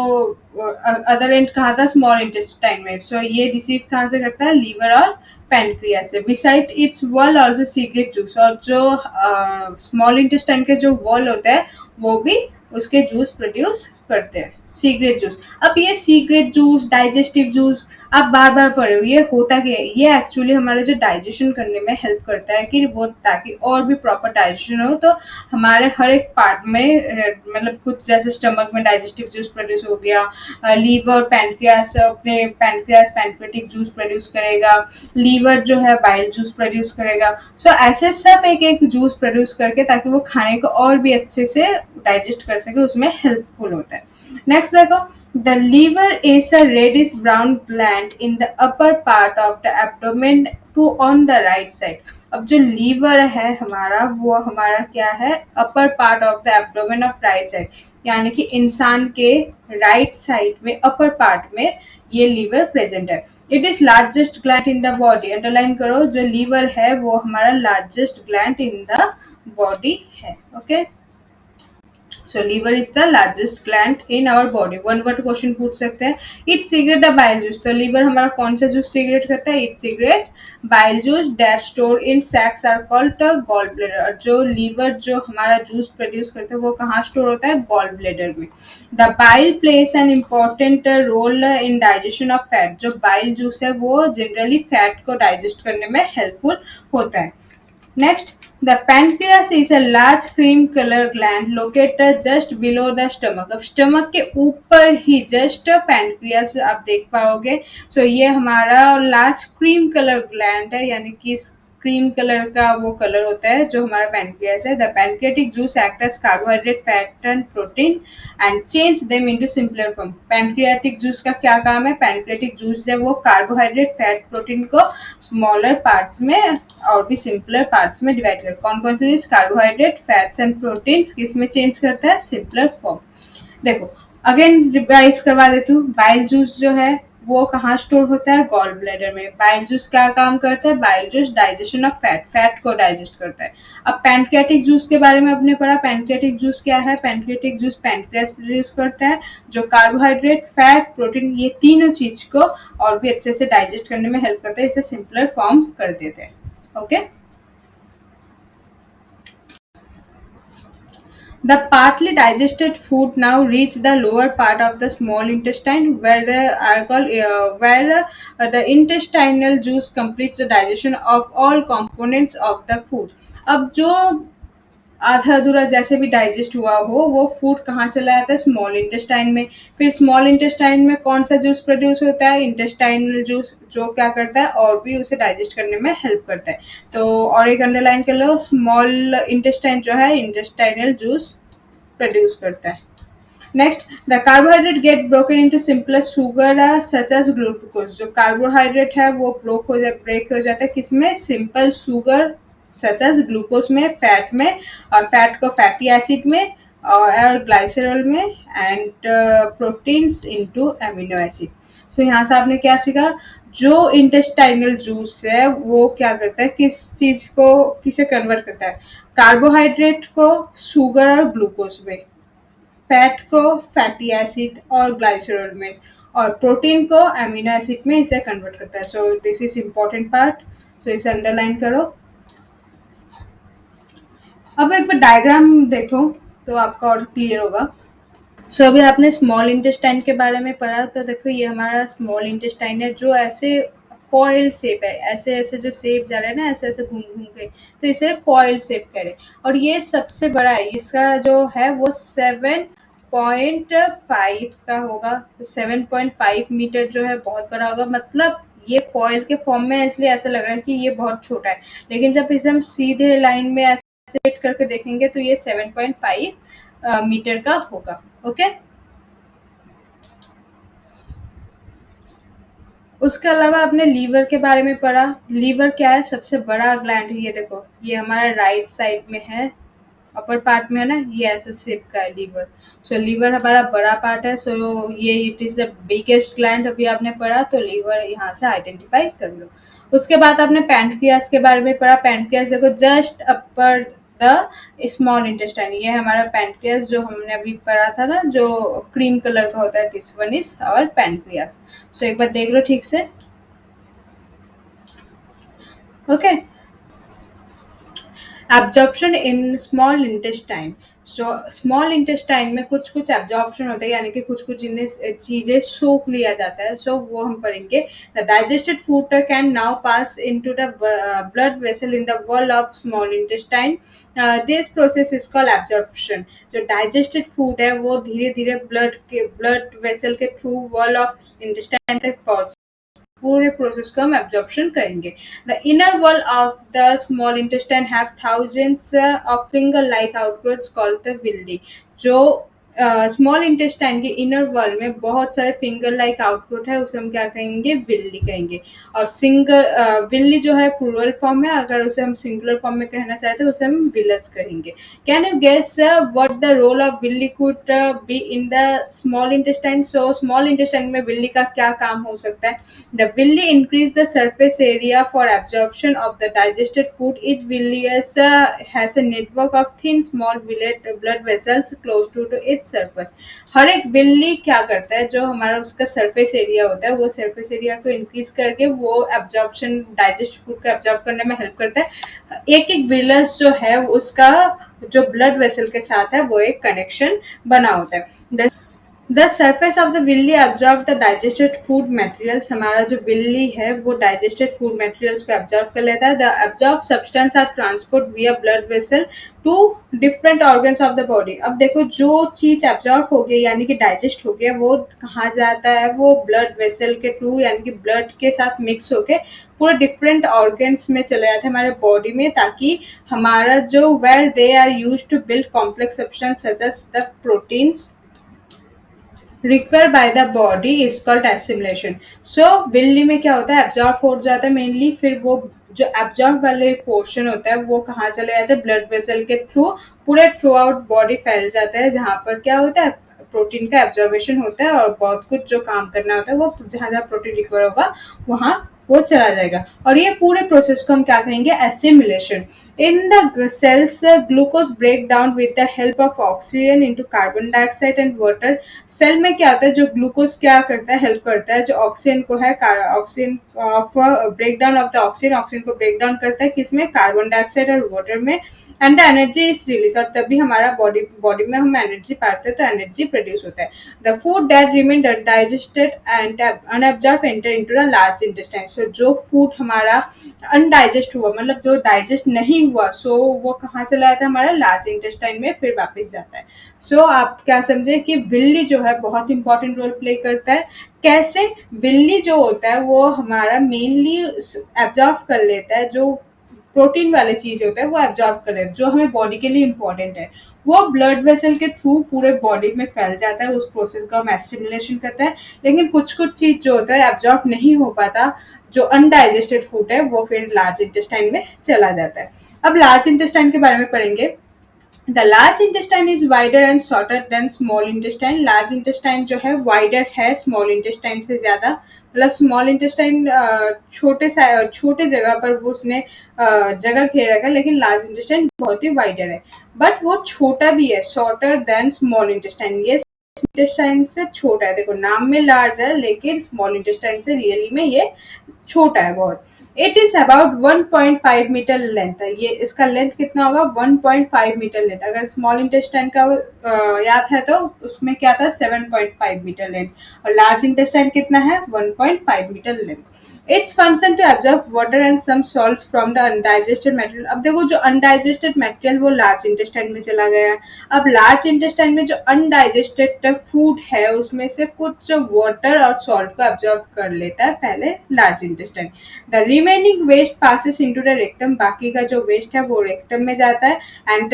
अदर एंड कहाँ था, स्मॉल इंटेस्टाइन में। सो ये रिसीव कहाँ से करता है, लीवर और पैनक्रिया से। Beside it's wall also secret juice, और जो स्मॉल इंटेस्टाइन के जो वॉल होता है वो भी उसके जूस प्रोड्यूस करते हैं। सीक्रेट जूस, अब ये सीक्रेट जूस, डाइजेस्टिव जूस आप बार बार पढ़े हो, ये होता क्या है, ये एक्चुअली हमारा जो डाइजेशन करने में हेल्प करता है कि वो, ताकि और भी प्रॉपर डाइजेशन हो, तो हमारे हर एक पार्ट में मतलब कुछ जैसे स्टमक में डाइजेस्टिव जूस प्रोड्यूस हो गया, लीवर पैनक्रियास अपने पैनक्रियास पैनक्रेटिक जूस प्रोड्यूस करेगा, लीवर जो है बाइल जूस प्रोड्यूस करेगा। सो ऐसे सब एक एक जूस प्रोड्यूस करके, ताकि वो खाने को और भी अच्छे से डाइजेस्ट कर सके, उसमें हेल्पफुल होता है। नेक्स्ट देखो, the liver is a reddish brown gland in the upper part of the abdomen to on the right side. अब जो लीवर है हमारा, वो हमारा क्या है, upper part of the abdomen of right side, यानी कि इंसान के राइट साइड में अपर पार्ट में ये लीवर प्रेजेंट है। It is largest gland in the body, underline करो, जो लीवर है वो हमारा largest gland in the body है। Okay, so liver is the largest gland in our body. One word question पूछ सकते हैं, it secrete the bile juice, तो लीवर हमारा कौन सा जूस सीक्रेट करता है, it secretes bile juice that store in sacs are called gall bladder. जो लीवर जो हमारा जूस प्रोड्यूस करता है वो कहाँ स्टोर होता है, गॉल ब्लैडर में। The bile plays an important role in digestion of fat, जो बाइल जूस है वो जनरली फैट को डाइजेस्ट करने में हेल्पफुल होता है। Next, the pancreas is a large cream color gland located just below the stomach. अब स्टमक के ऊपर ही जस्ट पैनक्रियास आप देख पाओगे। सो ये हमारा लार्ज क्रीम कलर ग्लैंड है, यानी कि क्रीम कलर का वो कलर होता है जो हमारा पैनक्रियास है। The pancreatic juice act as carbohydrate, fat and protein and change them into simpler form. Pancreatic juice का क्या काम है, पैनक्रियाटिक जूस है वो कार्बोहाइड्रेट, फैट, प्रोटीन को स्मॉलर पार्ट्स में और भी सिंपलर पार्ट्स में डिवाइड कर, कौन कौन से चीज, कार्बोहाइड्रेट, फैट्स एंड प्रोटीन्स, किस में चेंज करता है, सिंपलर फॉर्म। देखो अगेन रिवाइज करवा देती हूँ, बाइल जूस जो है वो कहाँ स्टोर होता है, गॉल ब्लैडर में। बाइल जूस क्या काम करता है, bile juice digestion of fat, fat को डाइजेस्ट करता है। अब पैनक्रियाटिक जूस के बारे में आपने पढ़ा, पैनक्रियाटिक जूस क्या है, पैनक्रियाटिक जूस पैनक्रियास प्रोड्यूस करता है, जो कार्बोहाइड्रेट, फैट, प्रोटीन, ये तीनों चीज को और भी अच्छे से डाइजेस्ट करने में हेल्प करता है, इसे सिंपलर फॉर्म कर देते हैं। Okay, the partly digested food now reach the lower part of the small intestine, where the intestinal juice completes the digestion of all components of the food. अब जो आधा अधूरा जैसे भी डाइजेस्ट हुआ हो वो फूड कहाँ चला जाता है, स्मॉल इंटेस्टाइन में। फिर स्मॉल इंटेस्टाइन में कौन सा जूस प्रोड्यूस होता है, इंटेस्टाइनल जूस, जो क्या करता है और भी उसे डाइजेस्ट करने में हेल्प करता है। तो और एक अंडरलाइन कर लो, स्मॉल इंटेस्टाइन जो है इंटेस्टाइनल जूस प्रोड्यूस करता है। Next, the carbohydrate get broken into simpler sugar such as glucose, जो कार्बोहाइड्रेट है वो ब्रेक हो जाता है किसमें, simple sugar such as glucose में, फैट में, और फैट को फैटी एसिड में और ग्लाइसरॉल में, and proteins into amino acid. So यहाँ से आपने क्या सीखा, जो इंटेस्टाइनल जूस है वो क्या करता है, किस चीज को किसे कन्वर्ट करता है, कार्बोहाइड्रेट को शुगर और ग्लूकोज में, फैट को फैटी एसिड और ग्लाइसरॉल में, और प्रोटीन को एमिनो एसिड में इसे कन्वर्ट करता है। So this is important part, so इसे अंडरलाइन करो। अब एक बार डायग्राम देखो तो आपका और क्लियर होगा। सो अभी आपने स्मॉल इंटेस्टाइन के बारे में पढ़ा, तो देखो ये हमारा स्मॉल इंटेस्टाइन है जो ऐसे कॉइल शेप है, ऐसे ऐसे जो शेप जा रहा है ना, ऐसे ऐसे घूम घूम के, तो इसे कॉइल शेप करें। और ये सबसे बड़ा है, इसका जो है वो 7.5 का होगा, तो 7.5 मीटर जो है बहुत बड़ा होगा, मतलब ये कॉइल के फॉर्म में है इसलिए ऐसा लग रहा है कि ये बहुत छोटा है, लेकिन जब इसे हम सीधे लाइन में ऐसे सेट करके देखेंगे तो ये 7.5 मीटर का होगा। ओके, उसके अलावा आपने लीवर के बारे में पढ़ा, लीवर क्या है, सबसे बड़ा ग्लैंड है। ये देखो ये हमारा राइट साइड में है, अपर पार्ट में है ना, ये ऐसे शेप का है लीवर। सो लीवर हमारा बड़ा पार्ट है, सो ये it is the biggest gland अभी आपने पढ़ा, तो लीवर यहाँ से आइडेंटिफाई कर लो। उसके बाद आपने पैनक्रियास के बारे में पढ़ा, पैनक्रियास देखो just upper the small intestine, ये हमारा पैनक्रियास जो हमने अभी पढ़ा था ना, जो क्रीम कलर का होता है, this one is our pancreas. So एक बार देख लो ठीक से। Okay, absorption in small intestine, so small intestine में कुछ कुछ एब्जॉर्प्शन होता है, यानी कि कुछ कुछ चीजें सोख लिया जाता है। सो वो हम पढ़ेंगे। The digested food can now pass into the blood vessel in the wall of small intestine. This process is called absorption. जो डाइजेस्टेड फूड है वो धीरे धीरे ब्लड वेसल के थ्रू वॉल ऑफ इंटेस्टाइन तक पहुंच, पूरे प्रोसेस को हम एब्जॉर्प्शन करेंगे। The inner wall of the small intestine have thousands of finger like outwards called the Willey. जो स्मॉल इंटेस्टाइन के इनर वॉल में बहुत सारे फिंगर लाइक आउटपुट है, उसे हम क्या कहेंगे, विल्ली कहेंगे। और विल्ली जो है प्लूरल फॉर्म है, अगर उसे हम सिंगुलर फॉर्म में कहना चाहते हैं उसे हम विलस कहेंगे। Can you guess what the role of villi could be in the small intestine? So small intestine में विल्ली का क्या काम हो सकता है? The villi increase the surface area for absorption of the digested food. Each villi has a network of thin, small blood vessels close to its surface. हर एक विल्ली क्या करता है, जो हमारा उसका सरफेस एरिया होता है वो सरफेस एरिया को इंक्रीज करके वो एब्जॉर्प्शन, डाइजेस्ट फूड को एब्जॉर्ब करने में हेल्प करता है। एक एक विलस जो है उसका जो ब्लड वेसल के साथ है वो एक कनेक्शन बना होता है। The surface of the villi absorb the digested food materials. हमारा जो विल्ली है वो डाइजेस्टेड फूड मटेरियल्स को एब्जॉर्ब कर लेता है। The absorb substance are transport via blood vessel to different organs of the body. अब देखो, जो चीज एब्जॉर्ब हो गई यानी कि डाइजेस्ट हो गया, वो कहाँ जाता है, वो ब्लड वेसल के थ्रू यानी कि ब्लड के साथ मिक्स होके पूरे डिफरेंट ऑर्गन्स में चले जाते हैं हमारे बॉडी में, ताकि हमारा जो where they are use to build complex substance such as the proteins require by the body is called assimilation. So villi में क्या होता है, एब्जॉर्ब हो जाता है मेनली, फिर वो जो एब्जॉर्ब वाले पोर्शन होता है वो कहाँ चले जाते हैं, ब्लड वेसल के थ्रू पूरे थ्रू आउट बॉडी फैल जाता है, जहाँ पर क्या होता है, प्रोटीन का एब्जॉर्बेशन होता है और बहुत कुछ जो काम करना होता है वो जहाँ जहाँ प्रोटीन रिक्वायर होगा वहाँ वो चला जाएगा। और ये पूरे प्रोसेस को हम क्या कहेंगे, assimilation. In the cells, glucose break down with the help of oxygen into carbon dioxide and water. Cell में क्या होता है, जो ग्लूकोज क्या करता है, हेल्प करता है जो ऑक्सीजन को है, oxygen of break down of the oxygen, oxygen को ब्रेक डाउन करता है किसमें, कार्बन डाइऑक्साइड और वाटर में। And the energy is release, और तभी हमारा बॉडी में हम एनर्जी पाते हैं, तो एनर्जी प्रोड्यूस होता है। The food that remain undigested and unabsorbed enter into the large intestine. So जो फूड हमारा अनडाइजेस्ट हुआ, मतलब जो डाइजेस्ट नहीं हुआ, सो वो कहाँ चला जाता है, हमारा लार्ज इंटेस्टाइन में फिर वापस जाता है। सो आप क्या समझे कि विल्ली जो है बहुत इंपॉर्टेंट रोल प्ले करता है। कैसे? विल्ली जो होता है वो हमारा मेनली एब्जॉर्ब कर लेता है, जो प्रोटीन वाले चीज होता है वो एब्जॉर्ब कर लेता है, जो हमें बॉडी के लिए इंपॉर्टेंट है, वो ब्लड वेसल के थ्रू पूरे बॉडी में फैल जाता है, उस प्रोसेस को हम एसिमिलेशन करते हैं। लेकिन कुछ कुछ चीज जो होता है एब्जॉर्ब नहीं हो पाता, जो अनडाइजेस्टेड फूड है वो फिर लार्ज इंटेस्टाइन में चला जाता है। अब लार्ज इंटेस्टाइन के बारे में पढ़ेंगे। The large intestine is wider and shorter than small intestine. Large intestine जो है वाइडर है स्मॉल इंटेस्टाइन से ज्यादा, मतलब स्मॉल इंटेस्टाइन छोटे जगह पर वो उसने जगह घेर रखा है, लेकिन लार्ज इंटेस्टाइन बहुत ही वाइडर है, बट वो छोटा भी है, शॉर्टर देन स्मॉल इंटेस्टाइन। ये इंटेस्टाइन से छोटा है, देखो नाम में लार्ज है लेकिन स्मॉल इंटेस्टाइन से रियली में ये छोटा है बहुत। It is about 1.5 metre length है, ये इसका लेंथ कितना होगा, 1.5 मीटर लेंथ। अगर स्मॉल इंटेस्टाइन का याद है तो उसमें क्या था, 7.5 मीटर लेंथ, और लार्ज इंटेस्टाइन कितना है, 1.5 metre length. Its function to absorb water and some salts from the undigested material. अब देखो, जो अनडाइजेस्टेड मटेरियल वो लार्ज इंटेस्टाइन में चला गया है। अब लार्ज इंटेस्टाइन में जो अनडाइजेस्टेड फूड है उसमें से कुछ वाटर और सॉल्ट को एब्जॉर्ब कर लेता है पहले large intestine. The remaining waste passes into the rectum, बाकी का जो वेस्ट है वो रेक्टम में जाता है। And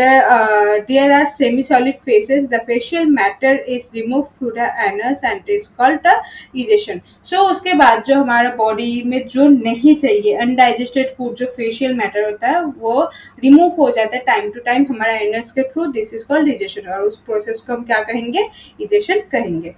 there are semi solid faeces, the faecal matter is remove through the anus and is called egestion. So उसके बाद जो हमारा बॉडी में जो नहीं चाहिए अनडाइजेस्टेड फूड, जो फेशियल मैटर होता है वो रिमूव हो जाता है टाइम टू टाइम हमारा एनस के through, this is called egestion, और उस प्रोसेस को हम क्या कहेंगे, इजेशन कहेंगे।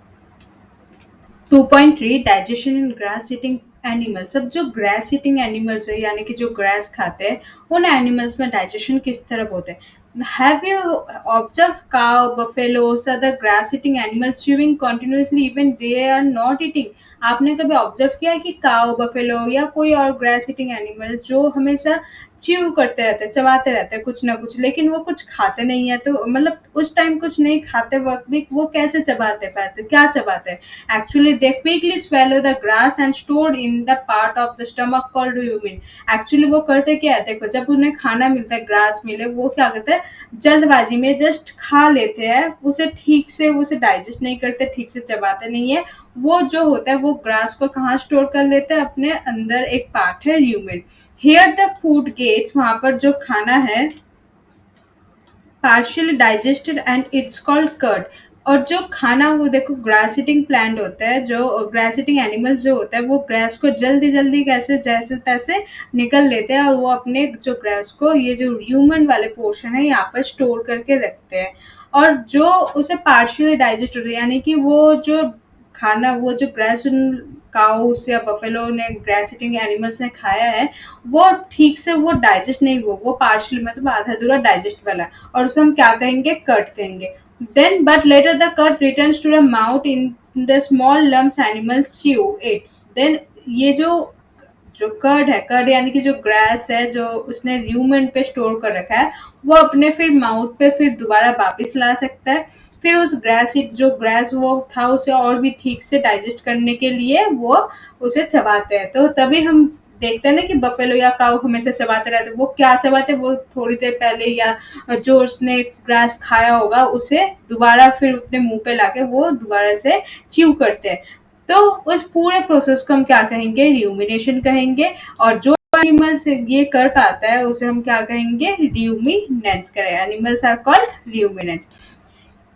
2.3 डाइजेशन इन ग्रास ईटिंग एनिमल्स। अब जो ग्रास ईटिंग एनिमल्स है यानी कि जो ग्रास खाते हैं, उन एनिमल्स में डाइजेशन किस तरह होता है। Have you observed cow, buffaloes, other grass eating animals chewing continuously even they are not eating? आपने कभी ऑब्जर्व किया है कि काउ, बफेलो या कोई और ग्रास ईटिंग एनिमल जो हमेशा च्यू करते रहते हैं, चबाते रहते हैं कुछ ना कुछ, लेकिन वो कुछ खाते नहीं है। तो मतलब उस टाइम कुछ नहीं खाते वक्त भी वो कैसे चबाते पाते, क्या चबाते हैं actually? They quickly swallow the grass and stored in the part of the stomach called rumen. Actually वो करते क्या है, देखो जब उन्हें खाना मिलता है, ग्रास मिले, वो क्या करते हैं, जल्दबाजी में जस्ट खा लेते हैं, उसे ठीक से उसे डाइजेस्ट नहीं करते, ठीक से चबाते नहीं है। वो जो होता है वो ग्रास को कहाँ स्टोर कर लेते हैं, अपने अंदर एक पार्ट है human. Here the food gets, वहां पर जो खाना है partially digested and it's called curd. और जो खाना वो देखो ग्रास ईटिंग प्लांट होता है, जो ग्रास ईटिंग एनिमल्स जो होता है वो ग्रास को जल्दी जल्दी कैसे जैसे तैसे निकल लेते हैं, और वो अपने जो ग्रास को ये जो ह्यूमन वाले पोर्शन है यहाँ पर स्टोर करके रखते हैं। और जो उसे पार्शियली डाइजेस्ट होता है, यानी कि वो जो खाना, वो जो ग्रास उन काउस या बफेलो ने, ग्रास ईटिंग एनिमल्स ने खाया है, वो ठीक से वो डाइजेस्ट नहीं हुआ, वो पार्शियली मतलब आधा अधूरा डाइजेस्ट वाला है, और उसे हम क्या कहेंगे, कट कहेंगे। Then but later the cud returns to the mouth in the small lumps animals chew its. देन ये जो कर्ड है, कर्ड यानी कि जो ग्रास है जो उसने ल्यूमेंट पे स्टोर कर रखा है, वो अपने फिर माउथ पे फिर दोबारा वापस ला सकता है। फिर उस ग्रास जो ग्रास वो था उसे और भी ठीक से डाइजेस्ट करने के लिए वो उसे चबाते हैं। तो तभी हम देखते हैं ना कि बफेलो या काऊ हमेशा चबाते रहते हैं। वो क्या चबाते हैं, वो थोड़ी देर पहले या जो उसने ग्रास खाया होगा उसे दोबारा फिर अपने मुंह पे लाके वो दोबारा से च्यू करते हैं। तो उस पूरे प्रोसेस को हम क्या कहेंगे, र्यूमिनेशन कहेंगे। और जो एनिमल्स ये कर पाता है उसे हम क्या कहेंगे, र्यूमिनेंट्स करें। Animals are called ruminants.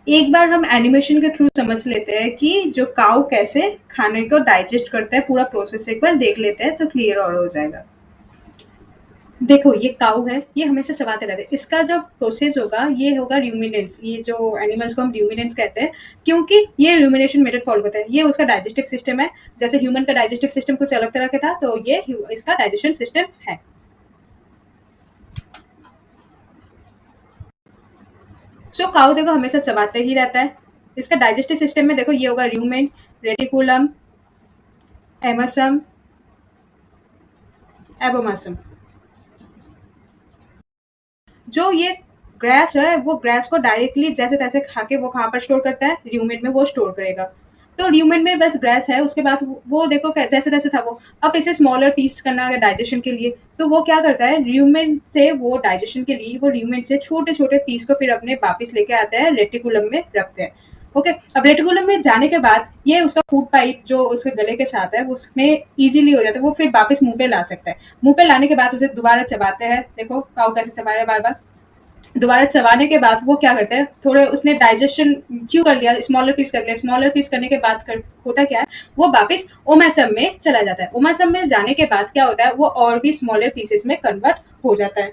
एक बार हम एनिमेशन के थ्रू समझ लेते हैं कि जो काऊ कैसे खाने को डाइजेस्ट करता है, पूरा प्रोसेस एक बार देख लेते हैं तो क्लियर और हो जाएगा। देखो ये काऊ है, ये हमेशा चबाते रहते हैं। इसका जो प्रोसेस होगा ये होगा र्यूमिनेंट्स। ये जो एनिमल्स को हम र्यूमिनेंट्स कहते हैं, क्योंकि ये र्यूमिनेशन मेथड फॉलो करते हैं। ये उसका डाइजेस्टिव सिस्टम है। जैसे ह्यूमन का डाइजेस्टिव सिस्टम कुछ अलग तरह का था, तो ये इसका डाइजेशन सिस्टम है। सो काऊ देखो हमेशा चबाते ही रहता है। इसका डाइजेस्टिव सिस्टम में देखो ये होगा र्यूमेन, रेटिकुलम, एमसम, एबोमसम। जो ये ग्रास है वो ग्रास को डायरेक्टली जैसे तैसे खा के वो कहाँ पर स्टोर करता है, र्यूमेन में वो स्टोर करेगा। तो र्यूमेन में बस ग्रास है, उसके बाद वो देखो जैसे तैसे था वो। अब इसे स्मॉलर पीस करना है डाइजेशन के लिए, तो वो क्या करता है, र्यूमेन से वो डाइजेशन के लिए वो र्यूमेन से छोटे छोटे पीस को फिर अपने वापिस लेके आते हैं, रेटिकुलम में रखते हैं। ओके, अब रेटिकुलम में जाने के बाद ये उसका फूड पाइप जो उसके गले के साथ है उसमें इजीली हो जाता है, वो फिर वापस मुंह पे ला सकता है। मुंह पे लाने के बाद उसे दोबारा चबाते हैं। देखो काऊ कैसे चबा रहा है बार बार। दोबारा चबाने के बाद वो क्या करते हैं, थोड़े उसने डाइजेशन च्यू कर लिया, स्मॉलर पीस कर लिया। स्मॉलर पीस करने के बाद होता क्या है, वो वापस ओमेसम में चला जाता है। ओमेसम में जाने के बाद क्या होता है, वो और भी स्मॉलर पीसेस में कन्वर्ट हो जाता है।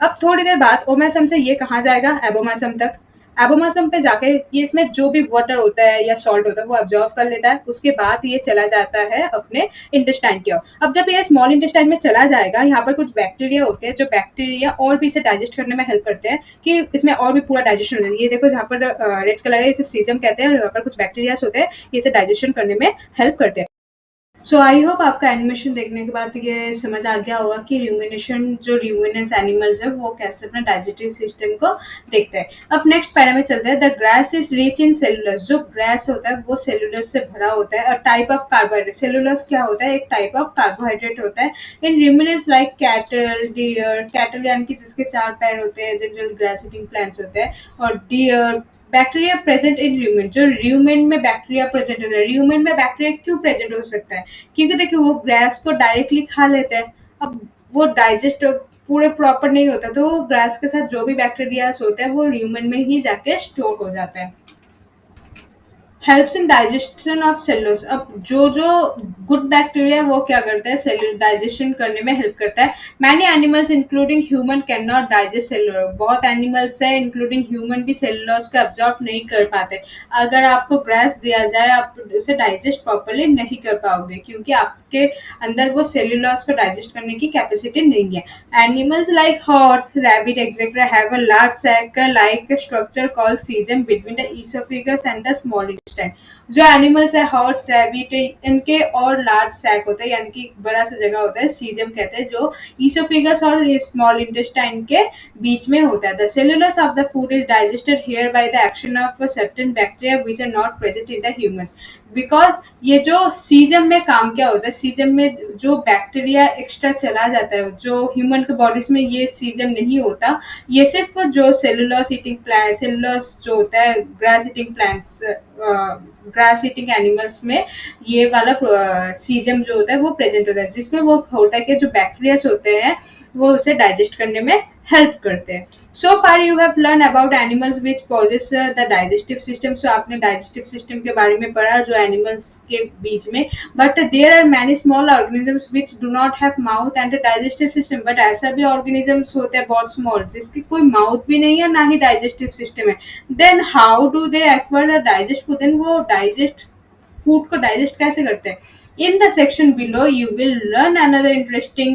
अब थोड़ी देर बाद ओमेसम से ये कहाँ जाएगा, एबोमेसम तक। एबोमेसम पे जाके ये इसमें जो भी वाटर होता है या सॉल्ट होता है वो ऑब्जॉर्व कर लेता है। उसके बाद ये चला जाता है अपने इंटेस्टाइन की ओर। अब जब ये स्मॉल इंटेस्टाइन में चला जाएगा, यहाँ पर कुछ बैक्टीरिया होते हैं जो बैक्टीरिया और भी इसे डाइजेस्ट करने में हेल्प करते हैं कि इसमें और भी पूरा डाइजेशन हो जाए। ये देखो यहाँ पर रेड कलर है, इसे सीजम कहते हैं, और यहाँ पर कुछ बैक्टीरियाज होते हैं, ये इसे डाइजेशन करने में हेल्प करते हैं। सो आई होप आपका एनिमेशन देखने के बाद ये समझ आ गया होगा कि र्यूमिनेशन जो र्यूमिनेंट्स एनिमल्स है वो कैसे अपना डाइजेस्टिव सिस्टम को देखते हैं। अब नेक्स्ट पैरा में चलते हैं। The grass is rich in cellulose. जो ग्रास होता है वो सेलुलस से भरा होता है। और टाइप ऑफ कार्बोहाइड्रेट, सेलुलस क्या होता है, एक टाइप ऑफ कार्बोहाइड्रेट होता है। In ruminants like cattle, deer, cattle यानी कि जिसके 4 पैर होते हैं, जनरल ग्रास ईटिंग प्लांट्स होते हैं, और deer, bacteria present in rumen. जो र्यूमेन में बैक्टीरिया प्रेजेंट होता है। र्यूमेन में बैक्टीरिया क्यों प्रेजेंट हो सकता है, क्योंकि देखिए वो ग्रास को डायरेक्टली खा लेते हैं। अब वो डाइजेस्ट पूरे प्रॉपर नहीं होता, तो ग्रास के साथ जो भी बैक्टीरिया होते हैं वो र्यूमेन में ही जाके स्टोर हो जाता है। Helps in digestion of cellulose. अब जो गुड बैक्टीरिया वो क्या करता है, सेलुलर डाइजेशन करने में हेल्प करता है। Many animals including human can not digest cellulose. बहुत एनिमल्स है इंक्लूडिंग ह्यूमन भी सेलुलोज को एब्जॉर्ब नहीं कर पाते। अगर आपको ग्रास दिया जाए आप उसे डाइजेस्ट प्रॉपरली नहीं कर पाओगे, क्योंकि आप के अंदर वो सेल्यूलोज को डाइजेस्ट करने की कैपेसिटी नहीं है. Animals like horse, rabbit, etc. have a large sac-like structure called cesium between the esophagus and the small intestine. जो एनिमल्स है हॉर्स रैबिट इनके और लार्ज सैक होता है यानी कि बड़ा सा जगह होता है सीजम कहते हैं जो ईसोफेगस और स्मॉल इंटेस्टाइन के बीच में होता है. The cellulose of the food is digested here by the action of certain bacteria which are not present in the humans. Because ये जो सीजम में काम क्या होता है, सीजम में जो बैक्टीरिया एक्स्ट्रा चला जाता है जो ह्यूमन के बॉडीज में ये सीजम नहीं होता. ये सिर्फ जो सेलुलोस ईटिंग प्लांट सेलुलोस जो होता है grass eating plants grass eating animals में ये वाला सीजम जो होता है वो प्रेजेंट होता है जिसमें वो होता है कि जो बैक्टीरियाज होते हैं वो उसे डाइजेस्ट करने में हेल्प करते हैं. So far you have learn about animals which possess the digestive system. So आपने डाइजेस्टिव सिस्टम के बारे में पढ़ा जो एनिमल्स के बीच में. But there are many small organisms which do not have mouth and digestive system. But ऐसा भी ऑर्गेनिजम्स होते हैं बहुत स्मॉल जिसकी कोई माउथ भी नहीं है ना ही डाइजेस्टिव सिस्टम है. Then how do they acquire the digest food. Then वो डाइजेस्ट फूड को डाइजेस्ट कैसे करते हैं. In the section below, you will learn another interesting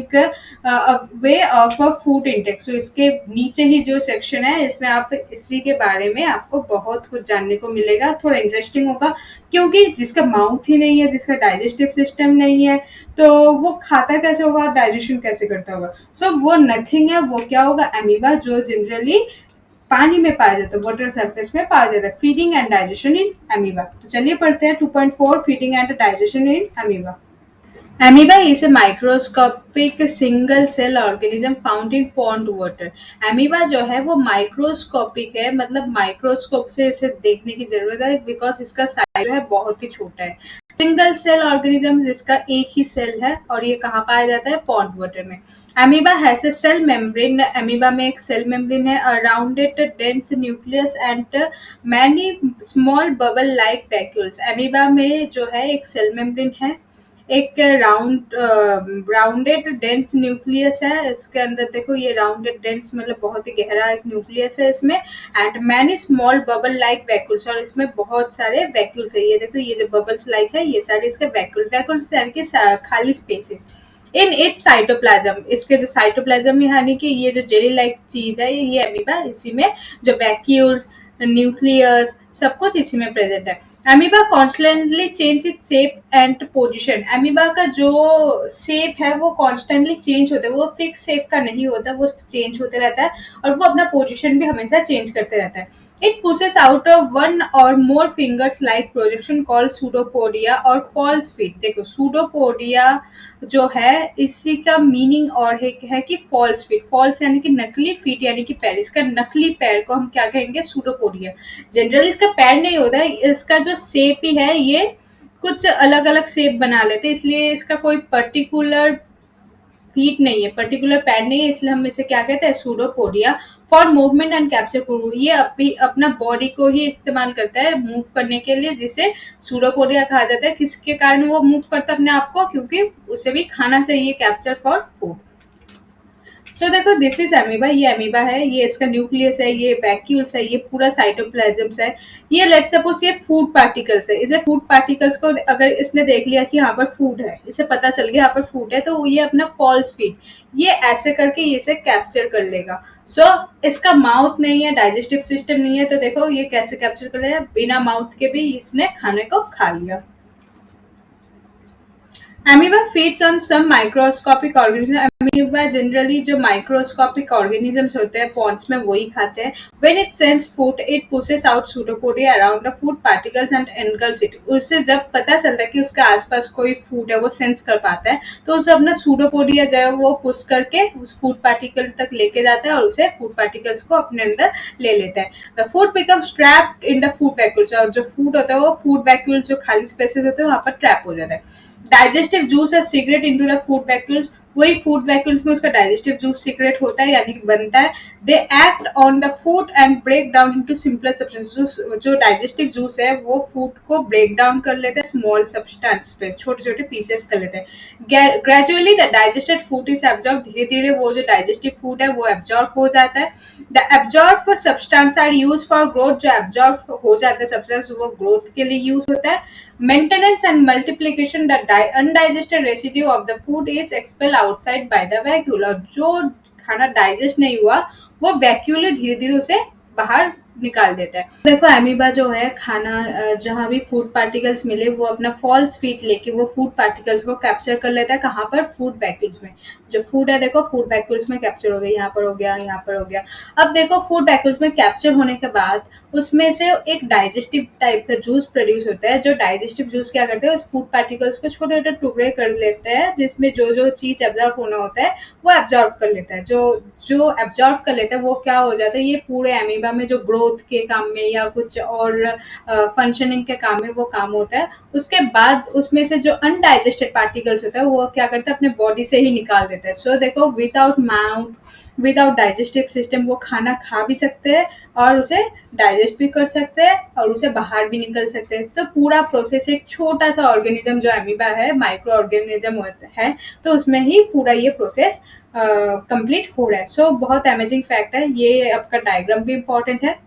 way of a food intake. So इसके नीचे ही जो सेक्शन है इसमें आप इसी के बारे में आपको बहुत कुछ जानने को मिलेगा. थोड़ा इंटरेस्टिंग होगा क्योंकि जिसका माउथ ही नहीं है जिसका डाइजेस्टिव सिस्टम नहीं है तो वो खाता कैसे होगा और डाइजेशन कैसे करता होगा. सो वो नथिंग है. वो क्या होगा एमीबा जो जनरली पानी में पाया जाता है वाटर सरफेस में पाया जाता है. Feeding and digestion in amoeba. तो चलिए पढ़ते हैं 2.4 feeding and digestion in amoeba. Amoeba is a microscopic single cell organism found in pond water. Amoeba जो है वो माइक्रोस्कोपिक है मतलब माइक्रोस्कोप से इसे देखने की जरूरत है बिकॉज इसका साइज जो है बहुत ही छोटा है. सिंगल सेल ऑर्गेनिज्म जिसका एक ही सेल है और ये कहाँ पाया जाता है पॉन्ड वाटर में. Amoeba has a cell membrane. Amoeba में एक सेल मेम्ब्रेन है around it dense nucleus and many small bubble like vacuoles. Amoeba में जो है एक सेल मेम्ब्रेन है एक राउंडेड डेंस न्यूक्लियस है. इसके अंदर देखो ये राउंडेड डेंस मतलब बहुत ही गहरा एक न्यूक्लियस है इसमें and many small bubble like vacuoles. और इसमें बहुत सारे वैक्यूल्स है. ये देखो ये जो बबल्स लाइक है ये सारे इसके वैक्यूल्स यानी कि खाली स्पेसेस. In it cytoplasm. इसके जो साइटोप्लाज्म यानी कि ये जो जेली लाइक चीज है ये अमीबा इसी में जो वैक्यूल्स न्यूक्लियस सब कुछ इसी में प्रेजेंट है. Amoeba constantly change its shape and position. Amoeba का जो शेप है वो कॉन्स्टेंटली चेंज होता है. वो फिक्स शेप का नहीं होता वो चेंज होते रहता है और वो अपना पोजीशन भी हमेशा चेंज करते रहता है. It pushes out of one or more fingers like projection called pseudopodia or false feet. देखो सूडोपोडिया जो है इसी का मीनिंग और है कि फॉल्स फीट. फॉल्स यानी कि नकली, फीट यानी कि पैर. इसका नकली पैर को हम क्या कहेंगे सूडोपोडिया. जनरली इसका पैर नहीं होता है. इसका जो शेप ही है ये कुछ अलग अलग शेप बना लेते इसलिए इसका कोई पर्टिकुलर फीट नहीं है पर्टिकुलर पैर नहीं है इसलिए हम इसे क्या कहते हैं pseudopodia. For movement and capture food. ये अपना बॉडी को ही इस्तेमाल करता है मूव करने के लिए जिसे सूडोपोडिया कहा जाता है. किसके कारण वो मूव करता है अपने आप को क्योंकि उसे भी खाना चाहिए कैप्चर फॉर फूड. सो देखो दिस इज अमीबा. ये अमीबा है ये इसका न्यूक्लियस है ये वैक्यूल्स है ये पूरा साइटोप्लाज्म्स है. ये लेट्स सपोज ये फूड पार्टिकल्स है. इसे फूड पार्टिकल्स को अगर इसने देख लिया कि यहाँ पर फूड है इसे पता चल गया यहाँ पर फूड है तो ये अपना फॉल्स फीट ये ऐसे करके इसे कैप्चर कर लेगा. सो इसका माउथ नहीं है डाइजेस्टिव सिस्टम नहीं है तो देखो ये कैसे कैप्चर कर लेगा बिना माउथ के भी इसने खाने को खा लिया. Amoeba feeds on some microscopic organisms. Amoeba generally जो microscopic organisms होते हैं ponds में वही खाते हैं. When it sense food, it pushes out pseudopodia around the food particles and engulfs it. उसे जब पता चलता है कि उसके आसपास कोई फूड है वो सेंस कर पाता है तो उसे अपना सूडोपोडिया जो है वो पुश करके उस फूड पार्टिकल तक लेके जाता है और उसे फूड पार्टिकल्स को अपने अंदर ले लेता है. The food becomes trapped in the food vacuoles. और जो फूड होता है वो फूड वैक्यूल्स जो खाली स्पेसेस होते हैं वहाँ पर ट्रैप हो जाता है. डाइजेस्टिव जूस है secret into the food vacuoles. वही फूड वैक्यूल्स में उसका डाइजेस्टिव जूस सीक्रेट होता है यानी कि बनता है. They act on the food and break down into simpler substance. जो डाइजेस्टिव जूस है वो फूड को ब्रेक डाउन कर लेते हैं स्मॉल सब्सटेंस पे, छोटे छोटे पीसेस कर लेते हैं. Gradually the digested food is absorb. धीरे धीरे वो जो डाइजेस्टिव फूड है वो एब्जॉर्ब हो जाता है. The absorb substance are use for growth. जो एब्जॉर्ब हो जाता है सब्सटेंस वो ग्रोथ के लिए यूज होता है. Maintenance and multiplication. The undigested residue of the food is expel outside by the vacuole. और जो खाना डाइजेस्ट नहीं हुआ वो वैक्यूल धीरे धीरे उसे बाहर निकाल देता है. देखो एमीबा जो है खाना जहाँ भी फूड पार्टिकल्स मिले वो अपना फॉल्स फीट लेके वो फूड पार्टिकल्स को कैप्चर कर लेता है. कहाँ पर? फूड वैक्यूल्स में. जो फूड है देखो फूड वैक्यूल्स में कैप्चर हो गया, यहाँ पर हो गया, यहाँ पर हो गया. अब देखो फूड वैक्यूल्स में कैप्चर होने के बाद उसमें से एक डाइजेस्टिव टाइप का जूस प्रोड्यूस होता है. जो डाइजेस्टिव जूस क्या करते हैं उस फूड पार्टिकल्स को छोटे छोटे टुकड़े कर लेते हैं जिसमें जो जो चीज एब्जॉर्ब होना होता है वो एब्जॉर्ब कर लेता है. जो जो एब्जॉर्ब कर लेता है वो क्या हो जाता है, ये पूरे एमीबा में जो ग्रोथ के काम में या कुछ और फंक्शनिंग के काम में वो काम होता है. उसके बाद उसमें से जो अनडाइजेस्टेड पार्टिकल्स होता है वो क्या करता है अपने बॉडी से ही निकाल देता है. सो देखो without mouth without digestive system वो खाना खा भी सकते हैं और उसे डाइजेस्ट भी कर सकते हैं और उसे बाहर भी निकल सकते हैं. तो पूरा प्रोसेस एक छोटा सा ऑर्गेनिज्म जो एमीबा है माइक्रो ऑर्गेनिज्म है तो उसमें ही पूरा ये प्रोसेस कंप्लीट हो रहा है. सो बहुत अमेजिंग फैक्ट है ये. आपका डायग्राम भी इम्पोर्टेंट है.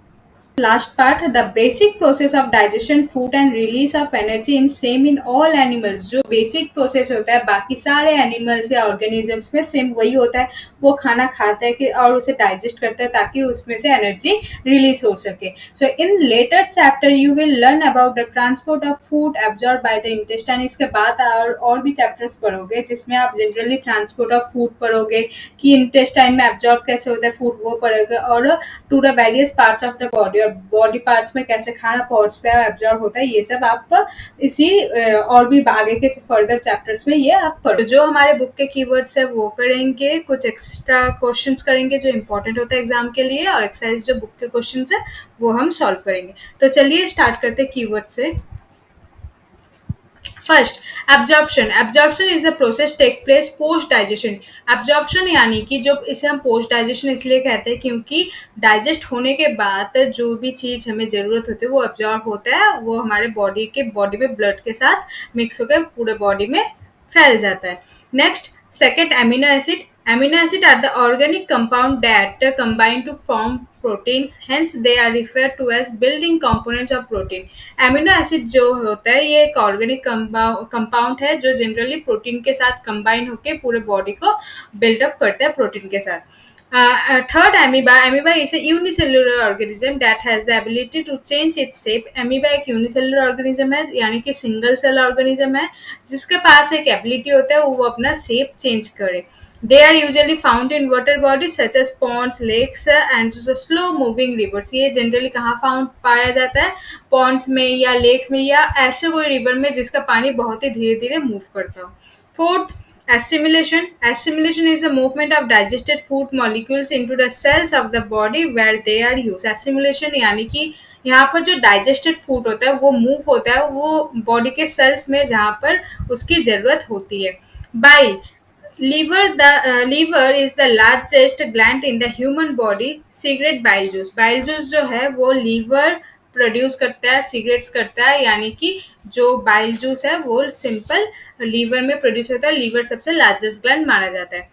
Last part, the basic process of digestion, food and release of energy in same in all animals. जो basic process होता है बाकी सारे animals या organisms में same वही होता है. वो खाना खाता है कि और उसे digest करता है ताकि उसमें से energy release हो सके. So in later chapter you will learn about the transport of food absorbed by the intestine. इसके बाद और भी chapters पढ़ोगे जिसमें आप generally transport of food पढ़ोगे कि intestine में absorb कैसे होता है food वो पढ़ोगे और to the various parts of the body और बॉडी पार्ट्स में कैसे खाना पहुंचता है एब्जॉर्ब होता है ये सब आप इसी और भी आगे के फर्दर चैप्टर्स में ये आप पढ़ो. जो हमारे बुक के कीवर्ड्स है वो करेंगे, कुछ एक्स्ट्रा क्वेश्चंस करेंगे जो इंपॉर्टेंट होता है एग्जाम के लिए और एक्सरसाइज जो बुक के क्वेश्चंस है वो हम सॉल्व करेंगे. तो चलिए स्टार्ट करते हैं कीवर्ड से. First absorption. Absorption is the process take place post digestion. Absorption यानी कि जो इसे हम पोस्ट डाइजेशन इसलिए कहते हैं क्योंकि डाइजेस्ट होने के बाद जो भी चीज हमें जरूरत होती है वो एब्जॉर्ब होता है, वो हमारे बॉडी में ब्लड के साथ मिक्स होकर पूरे बॉडी में फैल जाता है. Next second amino acid. Amino acids are the organic compound that combine to form proteins. Hence, they are referred to as building components of protein. Amino acid जो होता है ये एक ऑर्गेनिक कंपाउंड है जो जनरली प्रोटीन के साथ कंबाइन होकर पूरे बॉडी को बिल्डअप करता है प्रोटीन के साथ. Third amoeba. Amoeba is a unicellular organism that has the ability to change its shape. Amoeba एक unicellular organism है यानी कि सिंगल सेल ऑर्गेनिज्म है जिसके पास एक एबिलिटी होता है वो अपना शेप चेंज करे. They are usually found in water bodies such as ponds, lakes and slow moving rivers. ये जनरली कहाँ फाउंड पाया जाता है? पॉन्ड्स में या लेक्स में या ऐसे कोई रिवर में जिसका पानी बहुत ही धीरे धीरे मूव करता हो. Fourth assimilation. Assimilation is the movement of digested food molecules into the cells of the body where they are used. Assimilation यानी कि यहाँ पर जो डाइजेस्टेड फूड होता है वो मूव होता है वो बॉडी के सेल्स में जहाँ पर उसकी जरूरत होती है. Bile. Liver is the largest gland in the human body. Secrete bile juice. Bile juice जो है वो लीवर प्रोड्यूस करता है, सीक्रेट्स करता है यानी कि जो बाइल जूस है वो सिंपल लीवर में प्रोड्यूस होता है. लीवर सबसे लार्जेस्ट ग्लैंड माना जाता है.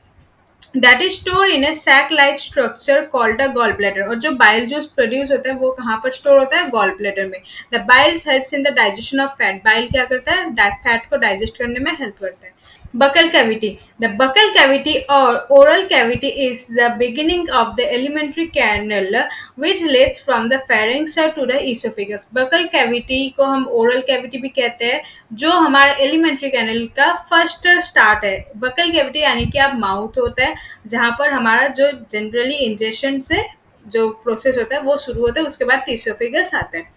That is store in a sac like structure called a gall bladder. और जो बाइल जूस प्रोड्यूस होता है वो कहाँ पर स्टोर होता है? गॉल ब्लैडर में. The Biles helps in the digestion of fat. Bile क्या करता है? फैट को डाइजेस्ट करने में हेल्प करता है. Buccal cavity. The buccal cavity or oral cavity is the beginning of the alimentary canal which leads from the pharynx to the esophagus. Buccal cavity को हम oral cavity भी कहते हैं जो हमारे alimentary canal का फर्स्ट स्टार्ट है. Buccal cavity यानी कि आप माउथ होता है जहाँ पर हमारा जो जनरली इंजेक्शन से जो प्रोसेस होता है वो शुरू होता है उसके बाद esophagus आता है.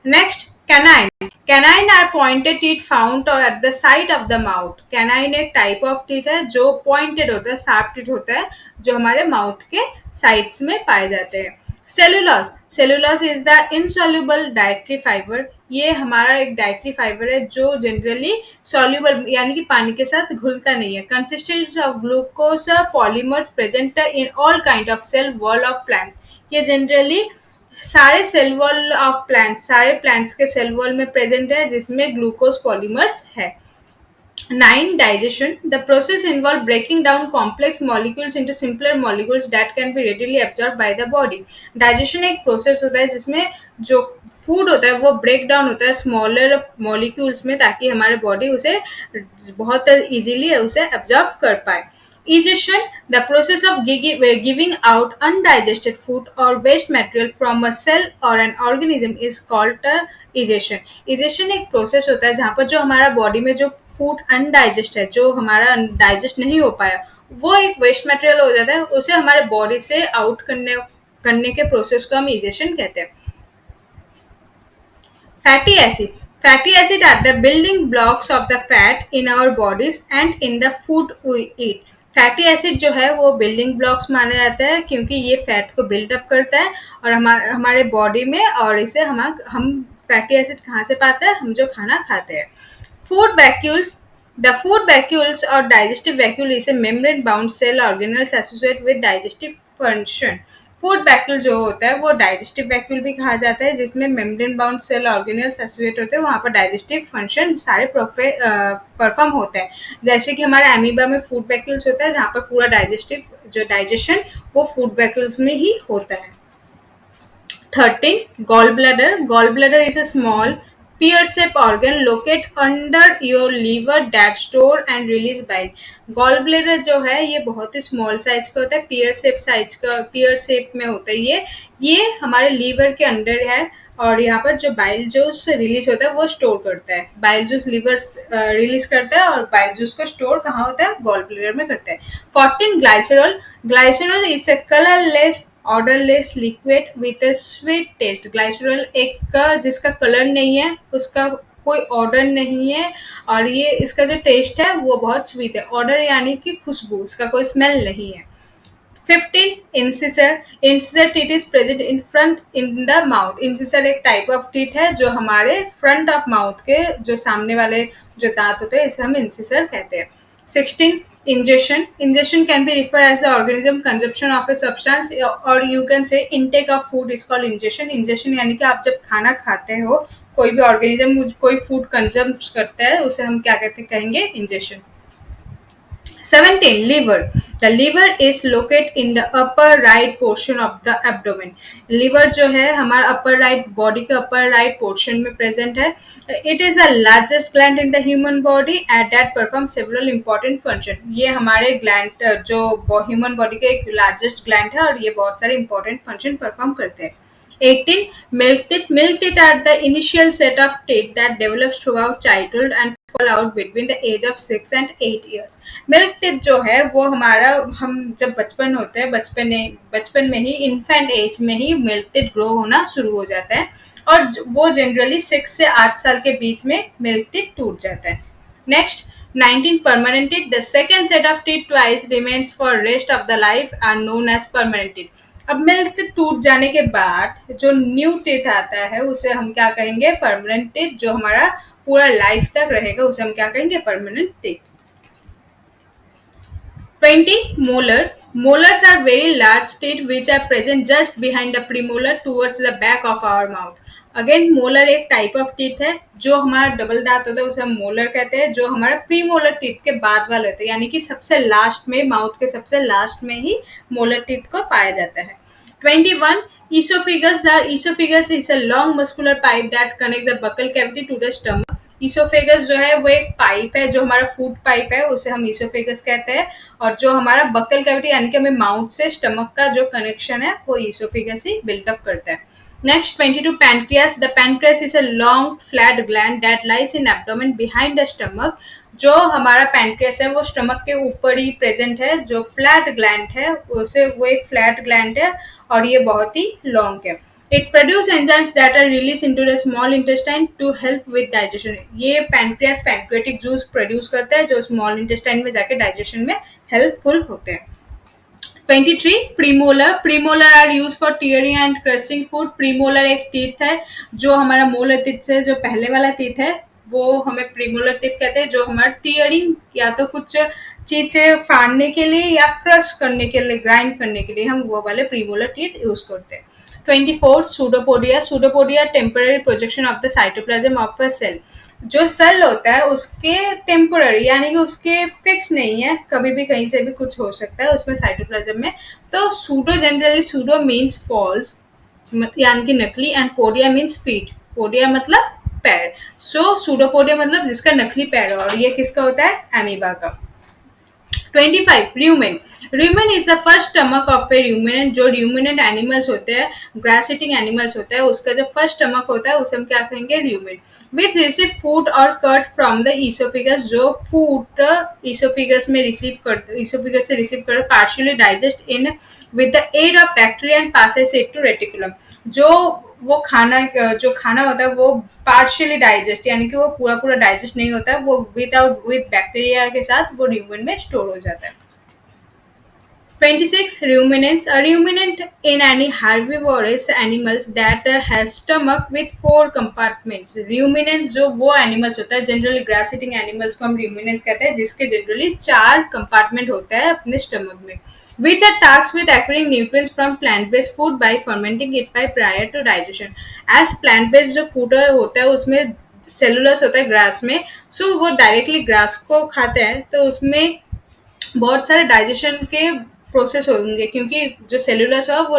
Next, canine. Canine are pointed teeth found at the side of the mouth. Canine एक type of teeth है जो pointed होता है, sharp teeth होता है जो हमारे mouth के sides में पाए जाते हैं. Cellulose, cellulose is the insoluble dietary fibre. ये हमारा एक डाइटरी फाइबर है जो जनरली सॉल्युबल यानी कि पानी के साथ घुलता नहीं है। Consistent of glucose polymers present in all kind of cell wall of plants. ये जनरली सारे सेल वॉल ऑफ प्लांट्स, सारे प्लांट्स के सेल वॉल में प्रेजेंट है, जिसमें ग्लूकोज पॉलीमर्स है। 9. Digestion. The process involves breaking down complex molecules into simpler molecules that can be readily absorbed by the body. Digestion एक प्रोसेस होता है जिसमें जो फूड होता है वो ब्रेक डाउन होता है स्मॉलर मॉलिक्यूल्स में, ताकि हमारे बॉडी उसे बहुत इजीली उसे एब्जॉर्ब कर पाए। Egestion, the process of giving out undigested food or waste material from a cell or an organism is called egestion. Egestion एक प्रोसेस होता है जहाँ पर जो हमारा बॉडी में जो फूड अनडाइजेस्ट है, जो हमारा डाइजेस्ट नहीं हो पाया, वो एक वेस्ट मटेरियल हो जाता है, उसे हमारे बॉडी से आउट करने के प्रोसेस को हम इजेशन कहते हैं। Fatty acid. Fatty acid are the building blocks of the fat in our bodies and in the food we eat. Fatty acid जो है वो बिल्डिंग ब्लॉक्स माना जाता है क्योंकि ये फैट को बिल्डअप करता है और हमारे बॉडी में, और इसे हम फैटी एसिड कहाँ से पाते हैं, हम जो खाना खाते हैं। Food vacuoles, the food vacuoles or digestive vacuole is a membrane bound cell organelles associate with digestive function. Food vacuole जो होता है वो डाइजेस्टिव वैक्यूल भी कहा जाता है, जिसमें membrane bound cell organelles associate होते हैं, वहाँ पर डाइजेस्टिव फंक्शन सारे परफॉर्म होते हैं। जैसे कि हमारे एमीबा में फूड वैक्यूल्स होता है, जहाँ पर पूरा डाइजेस्टिव जो डाइजेशन वो फूड वैक्यूल्स में ही होता है। 13. Gallbladder. Gallbladder is a small pear-shaped organ located under your liver that store and release bile. Gallbladder जो है ये बहुत ही स्मॉल साइज का होता है, पियर शेप में होता है। ये हमारे लीवर के अंदर है और यहाँ पर जो बाइल जूस रिलीज होता है वो स्टोर करता है। बाइल जूस लीवर रिलीज करता है और बाइल जूस को स्टोर कहाँ होता है, गॉल ब्लैडर में करता है। 14. Glycerol. Glycerol is a colourless odourless liquid with a sweet taste. Glycerol एक जिसका कलर नहीं है, उसका कोई ऑर्डर नहीं है और ये इसका जो टेस्ट है वो बहुत स्वीट है। ऑर्डर यानी कि खुशबू, इसका कोई स्मेल नहीं है। 15. Incisor. Incisor teeth is present in front in the mouth. Incisor एक टाइप ऑफ टीथ है जो हमारे फ्रंट ऑफ माउथ के जो सामने वाले जो दांत होते हैं, इसे हम इंसिसर कहते हैं। 16. Ingestion. Ingestion can be referred as the organism consumption of a substance or you can say intake of food is called ingestion. Ingestion यानी कि आप जब खाना खाते हो, कोई भी ऑर्गेनिज्म कोई फूड कंज्यूम करता है, उसे हम क्या कहेंगे, injection. 17. Liver. The liver is located in the upper right portion of the abdomen. Liver जो है हमारा upper right body के upper right portion में present है। It is the largest gland in the human body and that performs several important function. ये हमारे gland जो human body के एक largest gland है और ये बहुत सारे important function perform करते हैं। 18. Milk teeth. Milk teeth are the initial set of teeth that develops throughout childhood and fall out between the age of 6 and 8 years. Milk teeth जो है वो हमारा, हम जब बचपन होते हैं, बचपन में ही इन्फेंट एज में ही मिल्क टीथ ग्रो होना शुरू हो जाता है और वो जनरली 6 से 8 साल के बीच में मिल्क टीथ टूट जाता है। Next 19. Permanent teeth. The second set of teeth twice remains for rest of the life are known as permanent teeth. अब मिल्क टीथ टूट जाने के बाद जो न्यू टीथ आता है उसे हम क्या कहेंगे, परमानेंट टीथ। जो हमारा पूरा लाइफ तक रहेगा उसे हम क्या कहेंगे, permanent teeth. 20. Molar. Molars are very large teeth which are present just behind the premolar towards the back of our mouth. Again molar एक टाइप ऑफ टीथ है, जो हमारा डबल दांत होता है उसे हम मोलर कहते हैं, जो हमारा प्री मोलर टीथ के बाद वाले होते हैं, यानी कि सबसे लास्ट में, माउथ के सबसे लास्ट में ही मोलर टीथ को पाया जाता है। 21. Esophagus. The esophagus is a long muscular pipe that connects the buccal cavity to the stomach. Oesophagus जो है वो एक पाइप है, जो हमारा फूड पाइप है उसे हम ईसोफेगस कहते हैं, और जो हमारा बक्कल कैविटी यानी कि हमें माउथ से स्टमक का जो कनेक्शन है वो ईसोफेगस ही बिल्डअप करता है। Next 22. Pancreas. The pancreas is a long flat gland that lies in abdomen behind the stomach. जो हमारा पैनक्रियास है वो स्टमक के ऊपर ही प्रेजेंट है, जो फ्लैट ग्लैंड है उसे वो एक फ्लैट ग्लैंड है और ये बहुत ही लॉन्ग है। It produce enzymes that are released into the small intestine to help with digestion. ये पैनक्रियास पैनक्रियाटिक जूस प्रोड्यूस करता है जो स्मॉल इंटेस्टाइन में जाके डाइजेशन में हेल्पफुल होते हैं। 23 premolar, premolar are use for tearing and crushing food. Premolar एक टीथ है जो हमारा मोलर टीथ से जो पहले वाला टीथ है वो हमें प्रीमोलर टीथ कहते हैं, जो हमारा टीयरिंग या तो कुछ चीजें फाड़ने के लिए या क्रश करने के लिए, ग्राइंड करने के लिए हम वो वाले प्रीमोलर टीथ यूज करते हैं। 24 pseudopodia, pseudopodia temporary projection of the cytoplasm of a cell. जो सेल होता है उसके टेम्पोररी यानी कि उसके फिक्स नहीं है, कभी भी कहीं से भी कुछ हो सकता है उसमें साइटोप्लाज्म में। तो pseudo generally pseudo means false यानी कि नकली, and podia means feet, podia मतलब पैर। सो सूडोपोडिया मतलब जिसका नकली पैर है, और ये किसका होता है? एमीबा का। 25 rumen, rumen is the first stomach of A ruminant. जो र्यूमिनेंट एनिमल्स होते हैं, ग्रास ईटिंग एनिमल्स होते हैं, उसका जो फर्स्ट स्टमक होता है उसे हम क्या कहेंगे? र्यूमेन। विच रिसीव फूड और कर्ड फ्रॉम द ईसोफिगस, जो फूड ईसोफिगस में रिसीव कर, ईसोफिगस से रिसीव कर partially digest in with the aid of bacteria and passes it to reticulum. जो वो खाना जो खाना होता है वो पार्शियली डाइजेस्ट यानी कि वो पूरा पूरा डाइजेस्ट नहीं होता है, वो विद बैक्टीरिया के साथ वो र्यूमेन में स्टोर हो जाता है। 26 ruminants, a ruminant in any herbivorous animals that has stomach with 4 compartments। ruminants जो वो animals होता है, जनरली ग्रास ईटिंग एनिमल्स को हम ruminants कहते हैं, जिसके जनरली 4 कंपार्टमेंट होता है अपने स्टमक में। which are tasked with acquiring nutrients from plant based food by fermenting it by prior to digestion। as plant based जो फूड होता है उसमें सेलुलस होता है ग्रास में, सो वो डायरेक्टली ग्रास को खाते हैं, तो उसमें बहुत सारे डाइजेशन के प्रोसेस होंगे, क्योंकि जो सेलुलस है वो